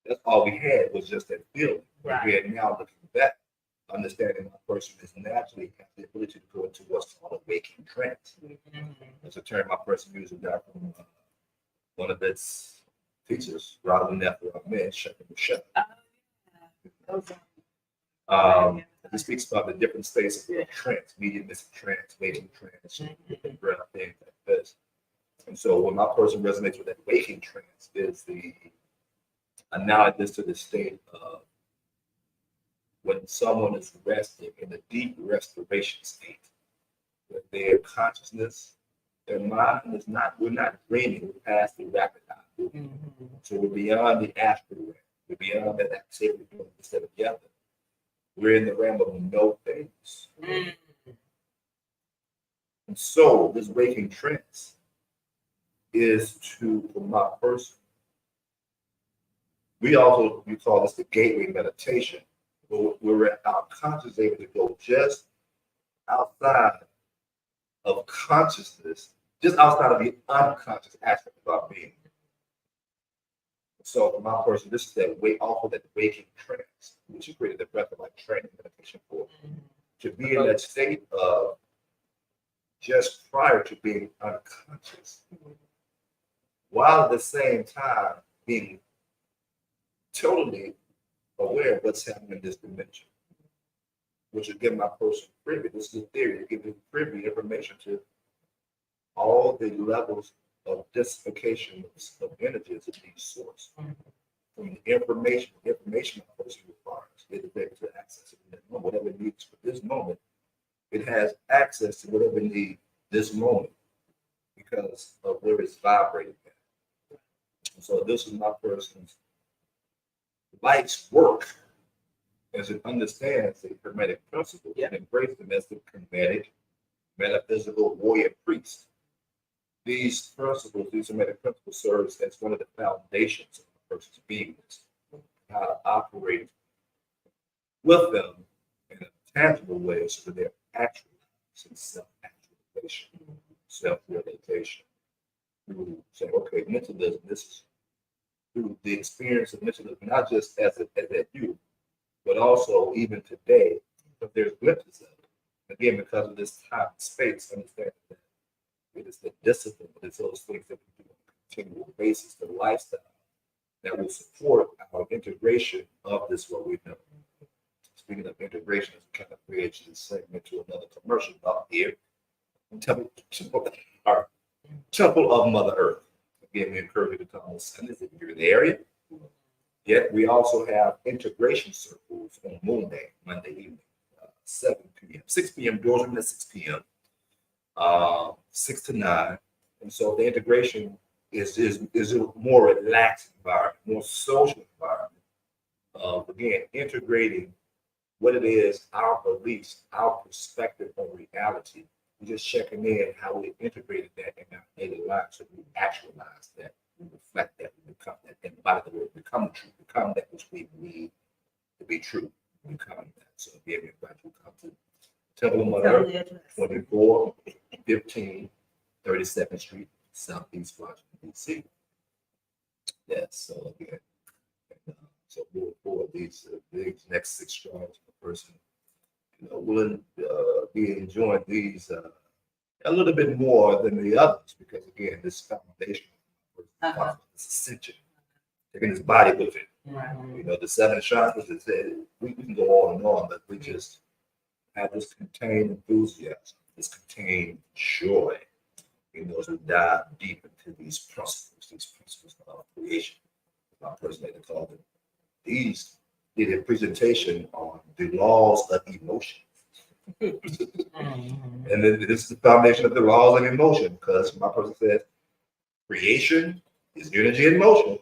that's all we had was just that feeling. Right. We are now looking back, understanding my person is naturally have the ability to go into what's called a waking trance. That's a term my person uses that from one of its teachers, rather than that for men, Shepherd Shepherd. He speaks about the different states of trance, medium trance, waking trance, different breath things like this. And so when my person resonates with that waking trance is the analogous to the state of when someone is resting in a deep restoration state, with their consciousness, their mind is not, we're not dreaming, we're past the rapid eye movement. So we're beyond the astral realm, we're beyond that activity doing this together. We're in the realm of no things. Mm. And so this waking trance is to, for my person, we call this the gateway meditation, where our consciousness is able to go just outside of consciousness, just outside of the unconscious aspect of our being. So for my person, this is that also that waking trance, which you created the breath of like training meditation for, to be in that state of just prior to being unconscious, while at the same time being totally aware of what's happening in this dimension, which will give my person privy. This is a theory to give you privy information to all the levels of dissification of energies of these source. From the information a person requires, it is able to access it. Whatever it needs for this moment, it has access to whatever it needs this moment because of where it's vibrating at. And so this is my person's life's work as it understands the Hermetic principle and embraces them as the Hermetic metaphysical warrior priest. These principles, these Hermetic principles, serves as one of the foundations of a person's beingness, how to operate with them in a tangible way so that they're actualized in self-actualization, self-realization. Through say, okay, mentalism, this is through the experience of mentalism, not just as a you, but also even today, if there's glimpses of it. Again, because of this time and space, understand that it is the discipline, but it's those things that we do on a continual basis, the lifestyle that will support our integration of this, what we know. Speaking of integration, it's kind of bridge this segment to another commercial about here. Temple of Mother Earth. Again, we encourage you to come on Sundays if you're in the area. Yet we also have integration circles on Moon Day, Monday evening, 7 p.m. 6 p.m. doors open at 6 p.m. 6 to 9. And so the integration is a more relaxed environment, more social environment. Again, integrating what it is, our beliefs, our perspective on reality. We're just checking in how we integrated that in our daily lives, so we actualize that, we reflect that, we become that, embody the word, become true, become that which we need to be true, becoming that. So again, we invite you to come to Temple of Mother Earth, 2415 32nd Street, Southeast Washington, D.C. Yes, so again, so moving forward, these next 6 strides per person, will be enjoying these a little bit more than the others because again, this foundation, this ascension, taking his body with it. The 7 chakras, we can go on and on, but we just have this contained enthusiasm, this contained joy. As we dive deep into these principles of creation. My person later called it. These did a presentation on the laws of emotion. And then this is the foundation of the laws of emotion, because my person says creation is energy in motion.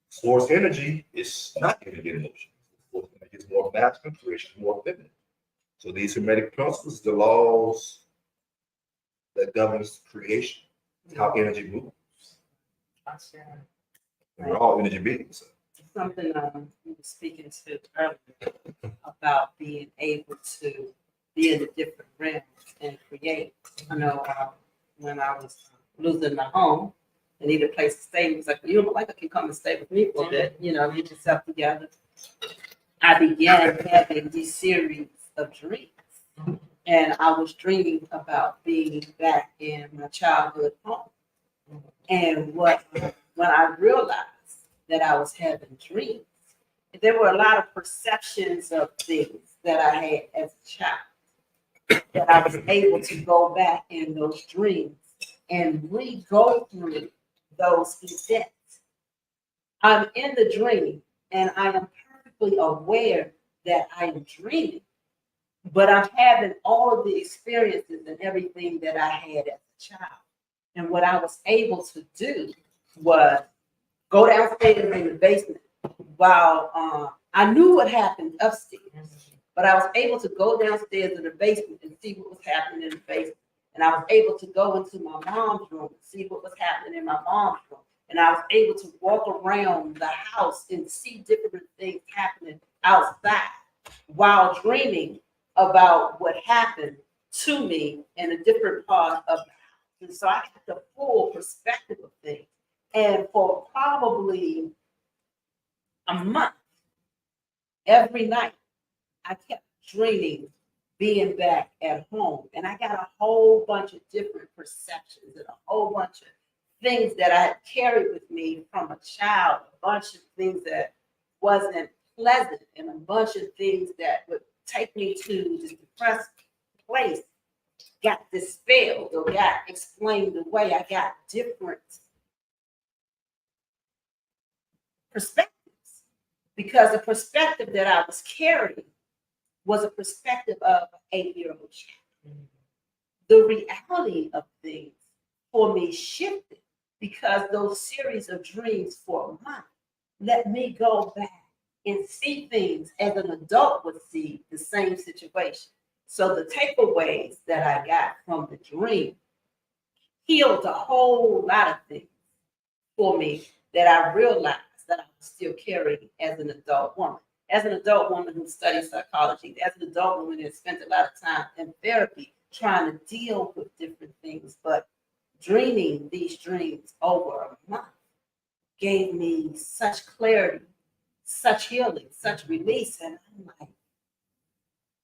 Source energy is not energy in motion. Source energy is more masculine, creation is more feminine. So these Hermetic principles, the laws that governs creation, how energy moves. And we're all energy beings. So. Something we were speaking to earlier about being able to be in the different realms and create. I know when I was losing my home and needed a place to stay, he was like, you don't like I can come and stay with me for a bit, get yourself together. I began having these series of dreams. And I was dreaming about being back in my childhood home. And when I realized that I was having dreams, there were a lot of perceptions of things that I had as a child that I was able to go back in those dreams and re-go through those events. I'm in the dream and I am perfectly aware that I am dreaming. But I'm having all of the experiences and everything that I had as a child. And what I was able to do was go downstairs in the basement while I knew what happened upstairs, but I was able to go downstairs in the basement and see what was happening in the basement. And I was able to go into my mom's room and see what was happening in my mom's room. And I was able to walk around the house and see different things happening outside while dreaming about what happened to me in a different part of the house. And so I had the full perspective of things. And for probably a month, every night, I kept dreaming being back at home. And I got a whole bunch of different perceptions and a whole bunch of things that I had carried with me from a child, a bunch of things that wasn't pleasant, and a bunch of things that would take me to this depressed place got dispelled or got explained away. I got different perspectives because the perspective that I was carrying was a perspective of an 8-year-old child. The reality of things for me shifted because those series of dreams for a month let me go back and see things as an adult would see the same situation. So the takeaways that I got from the dream healed a whole lot of things for me that I realized that I was still carrying as an adult woman. As an adult woman who studies psychology, as an adult woman that spent a lot of time in therapy trying to deal with different things, but dreaming these dreams over a month gave me such clarity, such healing, such release. And I'm like,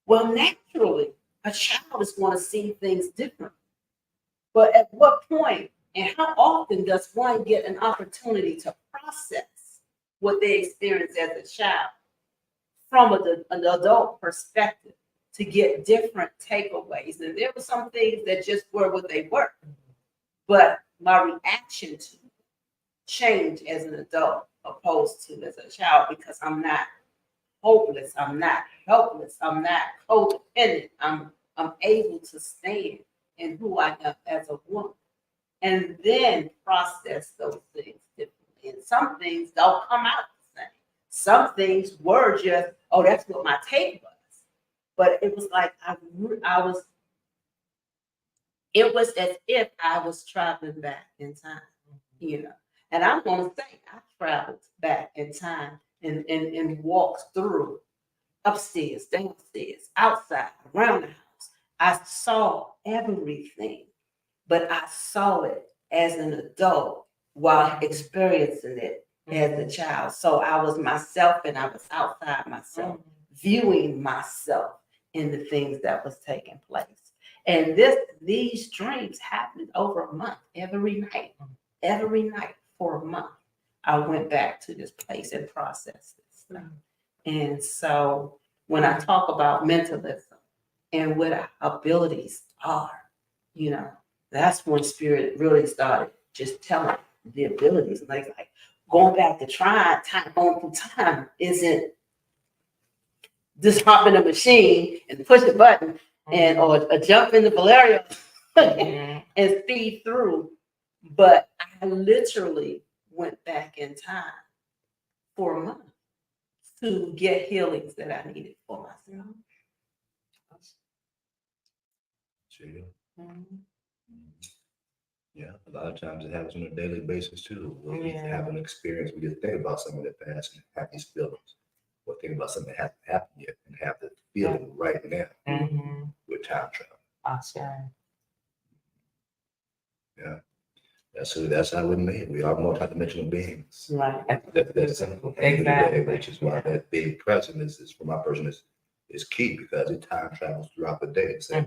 well, naturally, a child is going to see things different. But at what point and how often does one get an opportunity to process what they experienced as a child from an adult perspective to get different takeaways? And there were some things that just were what they were. But my reaction to change as an adult opposed to as a child, because I'm not hopeless, I'm not helpless, I'm not codependent. I'm able to stand in who I am as a woman and then process those things differently. And some things don't come out the same. Some things were just, oh, that's what my take was. But it was like it was as if I was traveling back in time, you know. And I'm going to say I traveled back in time and walked through upstairs, downstairs, outside, around the house. I saw everything, but I saw it as an adult while experiencing it as a child. So I was myself and I was outside myself, viewing myself in the things that was taking place. And these dreams happened over a month, every night for a month. I went back to this place and processed this stuff. And so when I talk about mentalism and what our abilities are, you know, that's when spirit really started just telling the abilities. Like going back to going through time isn't just hop in a machine and push a button and or jump in the Valerio and speed through. But I literally went back in time for a month to get healings that I needed for myself. Yeah, a lot of times it happens on a daily basis too. We have an experience, we just think about something that passed and have these feelings, or think about something that hasn't happened yet and have the feeling right now with time travel. Awesome. Yeah, that's how we're made. We are multidimensional beings. Right. That's simple. Exactly. Which is why that being present is for my person is key, because it time travels throughout the day. So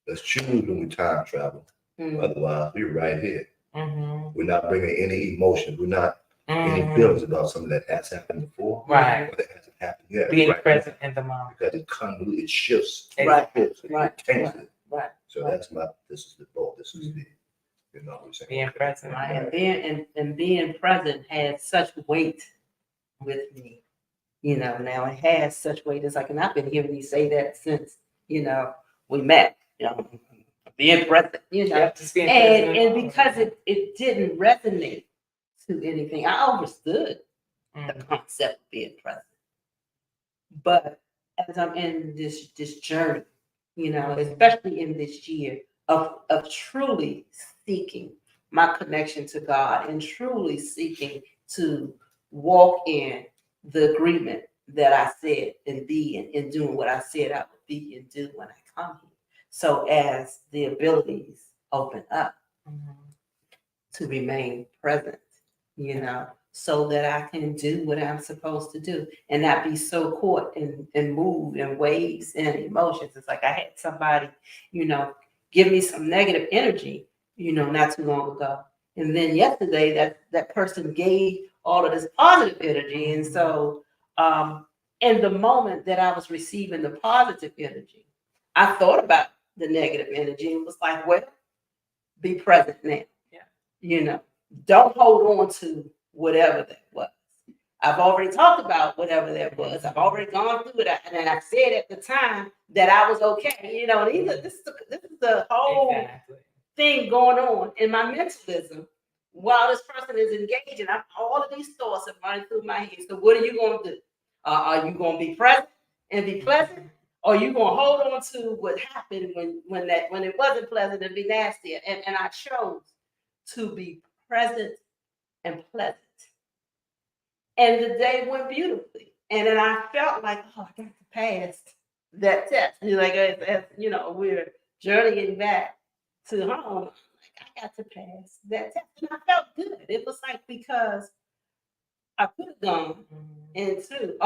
let's choose when we time travel. Otherwise, we're right here. We're not bringing any emotions. We're not any feelings about something that has happened before, right? Or that hasn't happened yet. Being right present in the moment, because it convoluted, it shifts, Right. It changes it. Right. So that's this is the goal. This is the, you know, we're saying being present, Right. And being present has such weight with me. You know, now it has such weight. It's like, and I've been hearing you say that since, you know, we met, you know, being present, you know. just being present And because it didn't resonate to anything, I understood the concept of being present. But as I'm in this journey, especially in this year of truly seeking my connection to God and truly seeking to walk in the agreement that I said and be in doing what I said I would be and do when I come here. So as the abilities open up to remain present, so that I can do what I'm supposed to do and not be so caught and moved in waves and emotions. It's like I had somebody, give me some negative energy, not too long ago. And then yesterday that person gave all of this positive energy. And so in the moment that I was receiving the positive energy, I thought about the negative energy and was like, well, be present now. Don't hold on to whatever that was. I've already talked about whatever that was. I've already gone through it, and I said at the time that I was okay. This is the whole thing going on in my mentalism while this person is engaging. All of these thoughts are running through my head. So what are you going to do? Are you going to be present and be pleasant? Or are you going to hold on to what happened when it wasn't pleasant and be nasty? And I chose to be present and pleasant. And the day went beautifully. And then I felt like, I got to pass that test. And like, as we're journeying back to home, I got to pass that test. And I felt good. It was like, because I could have gone into, today,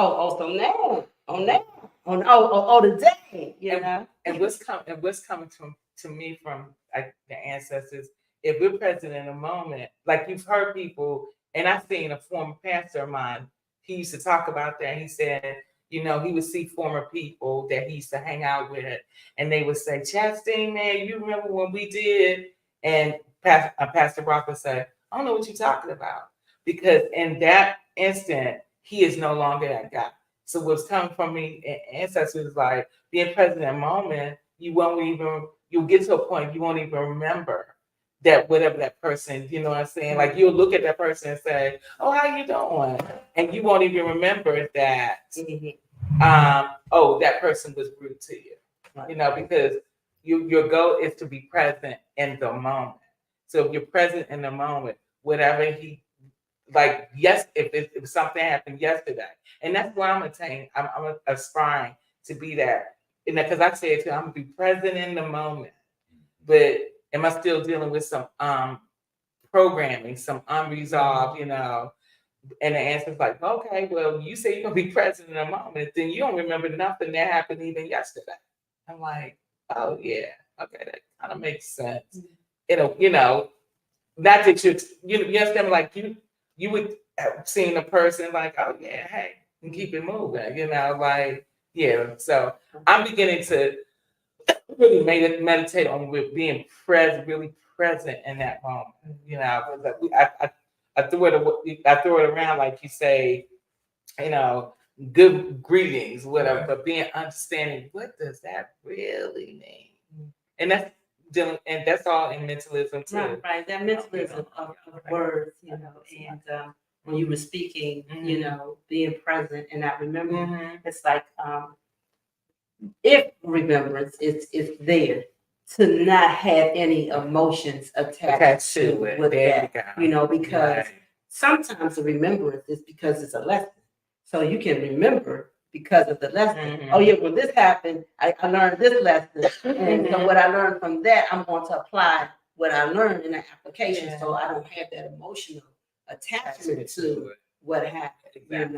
And what's coming to me from the ancestors, if we're present in a moment, like you've heard people, and I've seen a former pastor of mine, he used to talk about that. He said, he would see former people that he used to hang out with, and they would say, Chastain, man, you remember when we did? And Pastor Rock would say, I don't know what you're talking about. Because in that instant, he is no longer that guy. So what's coming from me, ancestors, is like being present in a moment, you'll get to a point you won't even remember that whatever that person, you know what I'm saying? Like you'll look at that person and say, oh, how you doing? And you won't even remember that, that person was rude to you, because your goal is to be present in the moment. So if you're present in the moment, whatever if something happened yesterday, and that's why I'm aspiring to be that, because I said to I'm gonna be present in the moment, but am I still dealing with some programming, some unresolved, and the answer's like, okay, well, you say you're gonna be present in a moment, then you don't remember nothing that happened even yesterday. I'm like, oh yeah, okay, that kind of makes sense. Not that you understand, like you would have seen a person like, oh yeah, hey, and keep it moving, like, yeah. So I'm beginning to really meditate on being present, really present in that moment. I throw it around like you say, good greetings, whatever, but being understanding what does that really mean, and that's all in mentalism too. Right. That mentalism of words, and when you were speaking, being present, and I remember it's like if remembrance is there, to not have any emotions attached to it with that, because sometimes the remembrance is because it's a lesson. So you can remember because of the lesson. Oh yeah, when this happened, I learned this lesson. And so what I learned from that, I'm going to apply what I learned in the application. Yeah. So I don't have that emotional attachment to what happened,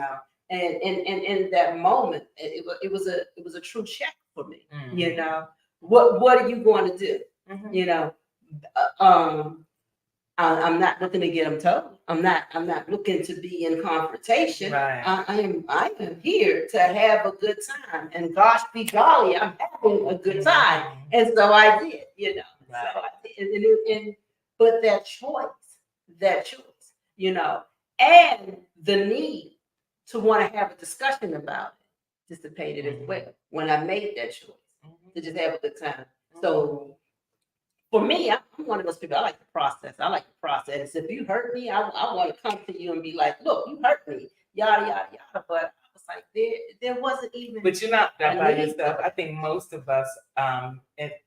And in that moment, it was a true check for me. What are you going to do? I'm not looking to get them told. I'm not looking to be in confrontation. Right. I am here to have a good time, and gosh be golly, I'm having a good time, and so I did. Right. So I did, but that choice, and the need to want to have a discussion about it dissipated as well when I made that choice to just have a good time. So for me, I'm one of those people. I like the process. If you hurt me, I want to come to you and be like, look, you hurt me, yada yada yada. But I was like there wasn't even. But you're not that I by need yourself. to. I think most of us, and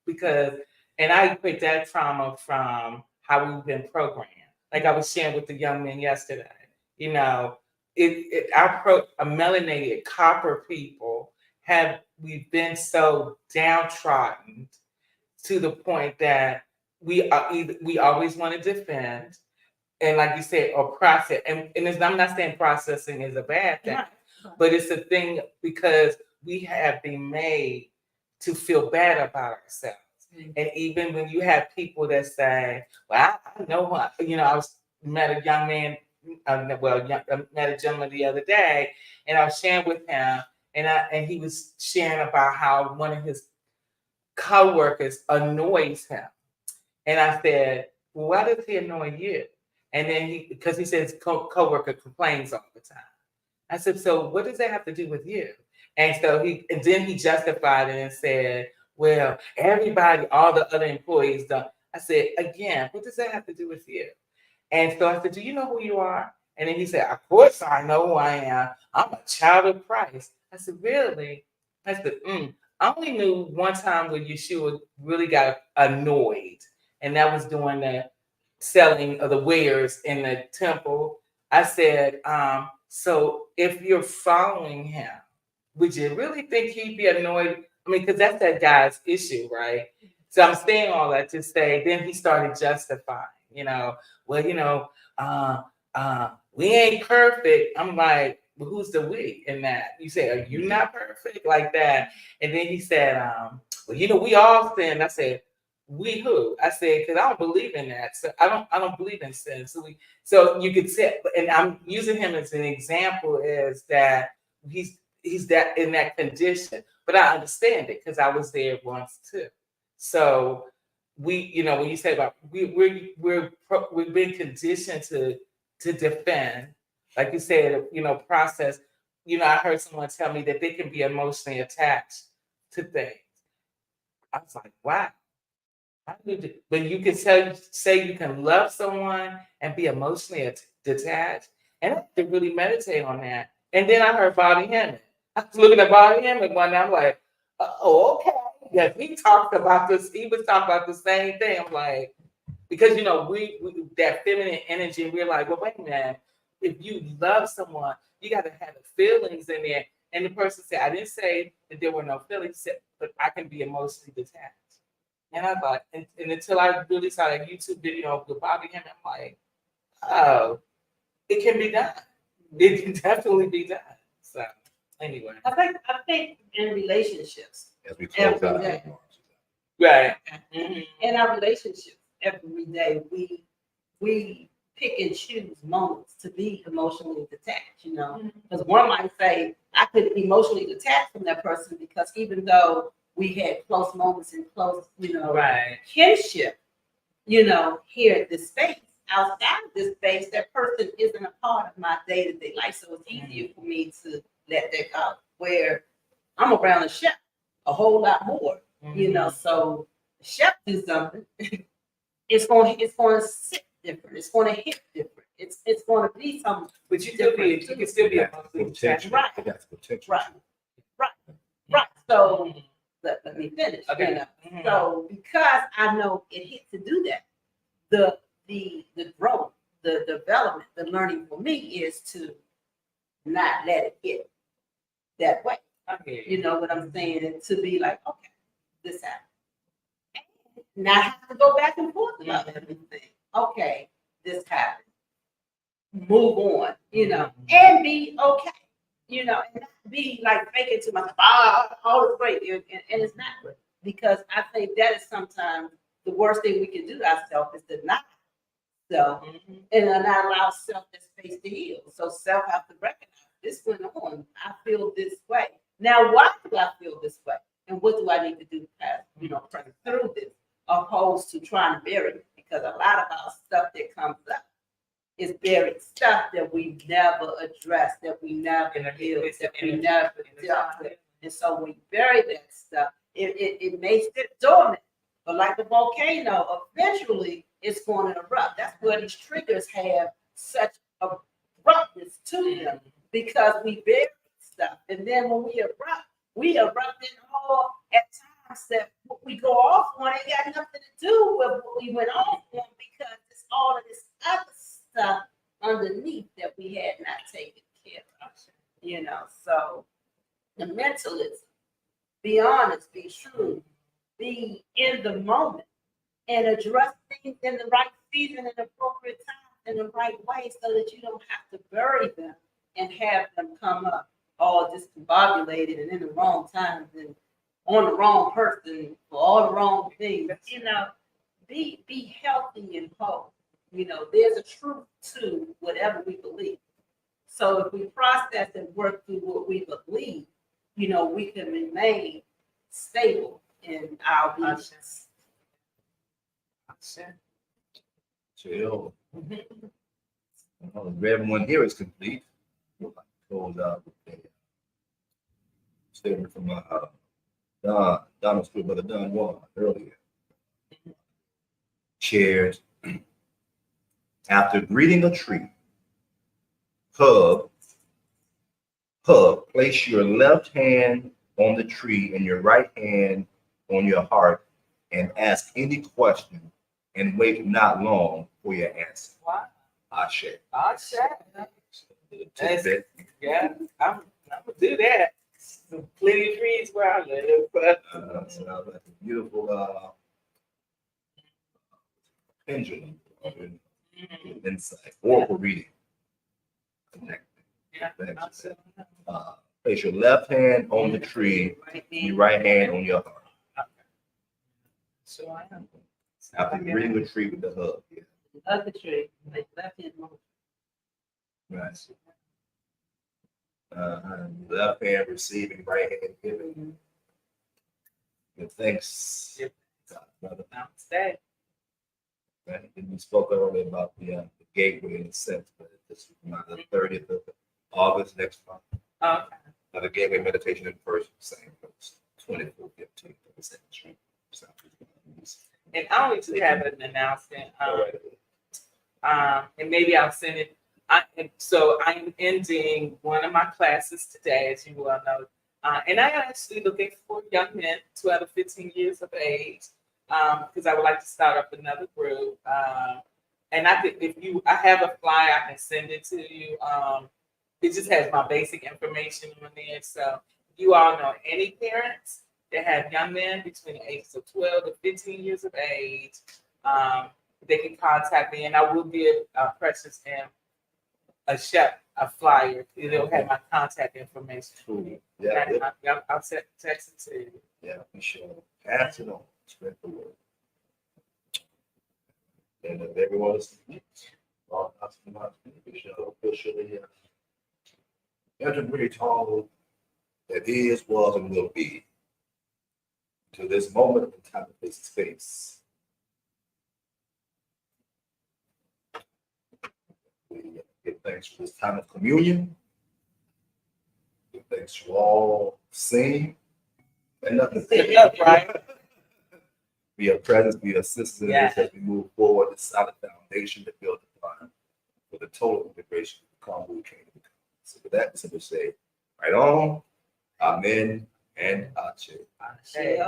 because, and I equate that trauma from how we've been programmed. Like I was sharing with the young men yesterday, you know, our melanated copper people we've been so downtrodden to the point that we always want to defend, and like you said, or process. And I'm not saying processing is a bad thing, Right. but it's a thing because we have been made to feel bad about ourselves. Mm-hmm. And even when you have people that say, "Well, I know what," you know, met a young man, I met a gentleman the other day, and I was sharing with him, and he was sharing about how one of his coworkers annoys him. And I said, well, why does he annoy you? And then because he says coworker complains all the time. I said, so what does that have to do with you? And then he justified it and said, well, everybody, all the other employees don't. I said, again, what does that have to do with you? And so I said, do you know who you are? And then he said, of course I know who I am. I'm a child of Christ. I said, really? I said, I only knew one time when Yeshua really got annoyed, and that was during the selling of the wares in the temple. I said, so if you're following him, would you really think he'd be annoyed? I mean, because that's that guy's issue, right? So I'm saying all that to say, then he started justifying, well, we ain't perfect. I'm like, well, who's the we in that? You say, are you not perfect like that? And then he said, well, we all sin. I said, we who? I said, because I don't believe in that. So I don't believe in sin. So you could say, and I'm using him as an example, is that he's that in that condition. But I understand it because I was there once too. So when you say about we've been conditioned to defend, like you said, process. I heard someone tell me that they can be emotionally attached to things. I was like, wow. But you can say you can love someone and be emotionally detached, and I have to really meditate on that. And then I heard Bobby Hemming. I was looking at Bobby Hemming one day. I'm like, oh, okay. Yes, he talked about this. He was talking about the same thing. I'm like, because we that feminine energy, and we're like, well, wait a minute. If you love someone, you got to have the feelings in there. And the person said, I didn't say that there were no feelings, he said, but I can be emotionally detached. And I thought, and until I really saw a YouTube video with Bobby Hemming, I'm like, oh, it can be done. It can definitely be done. So anyway, I think in relationships, As we close out. right. Mm-hmm. In our relationships, every day we pick and choose moments to be emotionally detached. Because one might say I could be emotionally detached from that person because even though we had close moments and close, right. kinship, here at this space. Outside of this space, that person isn't a part of my day-to-day life. So it's easier for me to let that go. Where I'm around a chef a whole lot more, so the chef do something, it's going to sit different. It's going to hit different. It's going to be something. But you can still be emotionally detached. Right. That's potential. Right. So let me finish. Okay. So because I know it hit to do that, the growth, the development, the learning for me is to not let it get that way. Okay. You know what I'm saying? And to be like, okay, this happened. And not have to go back and forth about everything. Okay, this happened. Move on, and be okay. And not be like faking to myself, all is great. And it's not great. Because I think that is sometimes the worst thing we can do to ourselves is to not self and not allow self that space to heal. So self have to recognize this went on. I feel this way. Now, why do I feel this way? And what do I need to do to pass, through this, opposed to trying to bury it? Because a lot of our stuff that comes up is buried stuff that we never addressed, that we never healed, that we never dealt with. And so we bury that stuff. It may sit dormant, but like a volcano, eventually it's going to erupt. That's where these triggers have such abruptness to them because we buried stuff. And then when we erupt in all at times that what we go off on ain't got nothing to do with what we went off on because it's all of this other stuff underneath that we had not taken care of. You know, so the mentalism, be honest, be true, be in the moment, and address things in the right season and appropriate time in the right way so that you don't have to bury them and have them come up all discombobulated and in the wrong times and on the wrong person for all the wrong things. You know, be healthy and whole. You know, there's a truth to whatever we believe. So if we process and work through what we believe, you know, we can remain stable in our beliefs. Chill. Everyone here is complete. Close out with a statement from Donald School, Brother Don Juan earlier. Shared, after greeting a tree, hug, place your left hand on the tree and your right hand on your heart and ask any question and wait not long for your answer. Wow. Ashe. Yeah, I'm gonna do that. Some plenty of trees where I live, but So that was a beautiful pendulum of insight, oracle reading. Connecting. yeah, Thanks. Place your left hand on the tree, your right hand on your heart. so I am. After greeting the tree with the hug. Yeah. Hug the tree, like left hand on. Right. Left hand receiving, right hand giving. Good thanks. Yep. Brother. Namaste. Right. And we spoke earlier about the gateway in a sense, but this is the 30th of August next month. Okay. Now the gateway meditation in person, same place, 24, 15, 17. And I only do have an announcement. And maybe I'll send it. So I'm ending one of my classes today, as you well know. And I am actually looking for young men, 12 to 15 years of age, because I would like to start up another group. And I think I have a flyer, I can send it to you. It just has my basic information on there. So if you all know any parents that have young men between the ages of 12 to 15 years of age, they can contact me, and I will give Precious and a flyer. It'll have my contact information. Cool. Yeah. I'll text it to you. Yeah, we should pass it on, spread the word. And if everyone is we should officially enter great hall that is, was, and will be to this moment in time and space. We give thanks for this time of communion. Give thanks to all singing and nothing. Right. Be a presence, be a sister Yeah. as we move forward, the solid foundation to build upon for the total integration of the Congo kingdom. So with that, simply say, right on, amen, and Ashe. Hey.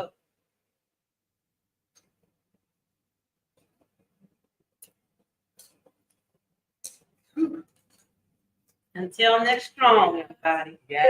Until next strong, everybody. Yeah.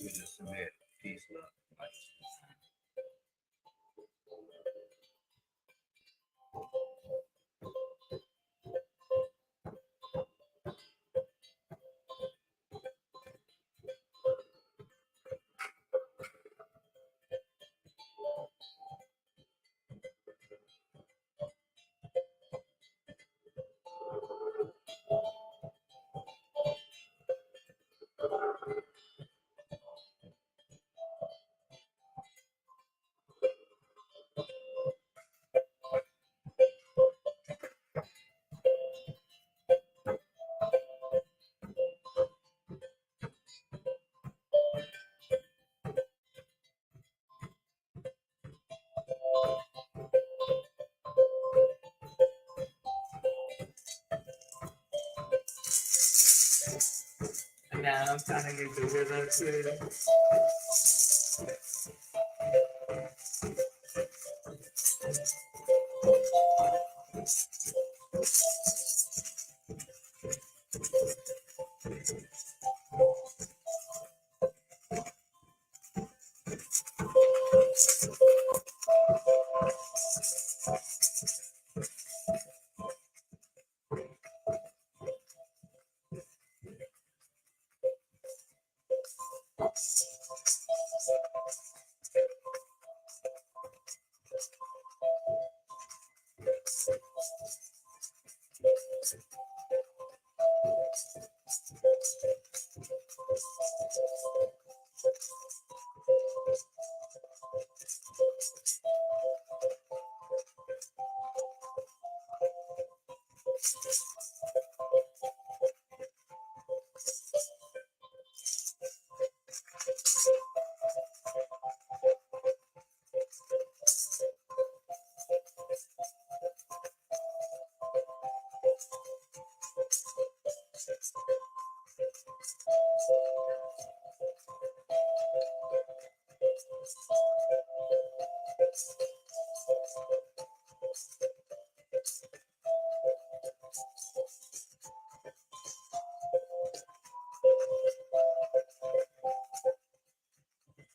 We just submit peace, love, and light. And now I'm trying to get the rhythm too.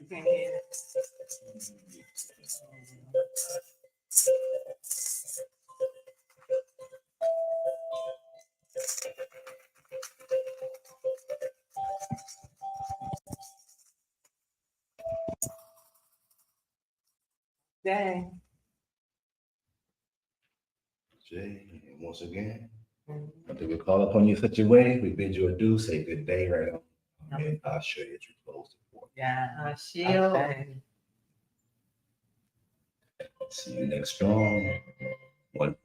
You can't hear it. Dang. Jay, and once again, Mhm. until we call upon you such a way, we bid you adieu, say good day right on. And I'll show you that you close the door. Yeah. I.C.U. Okay. See you next strong. One.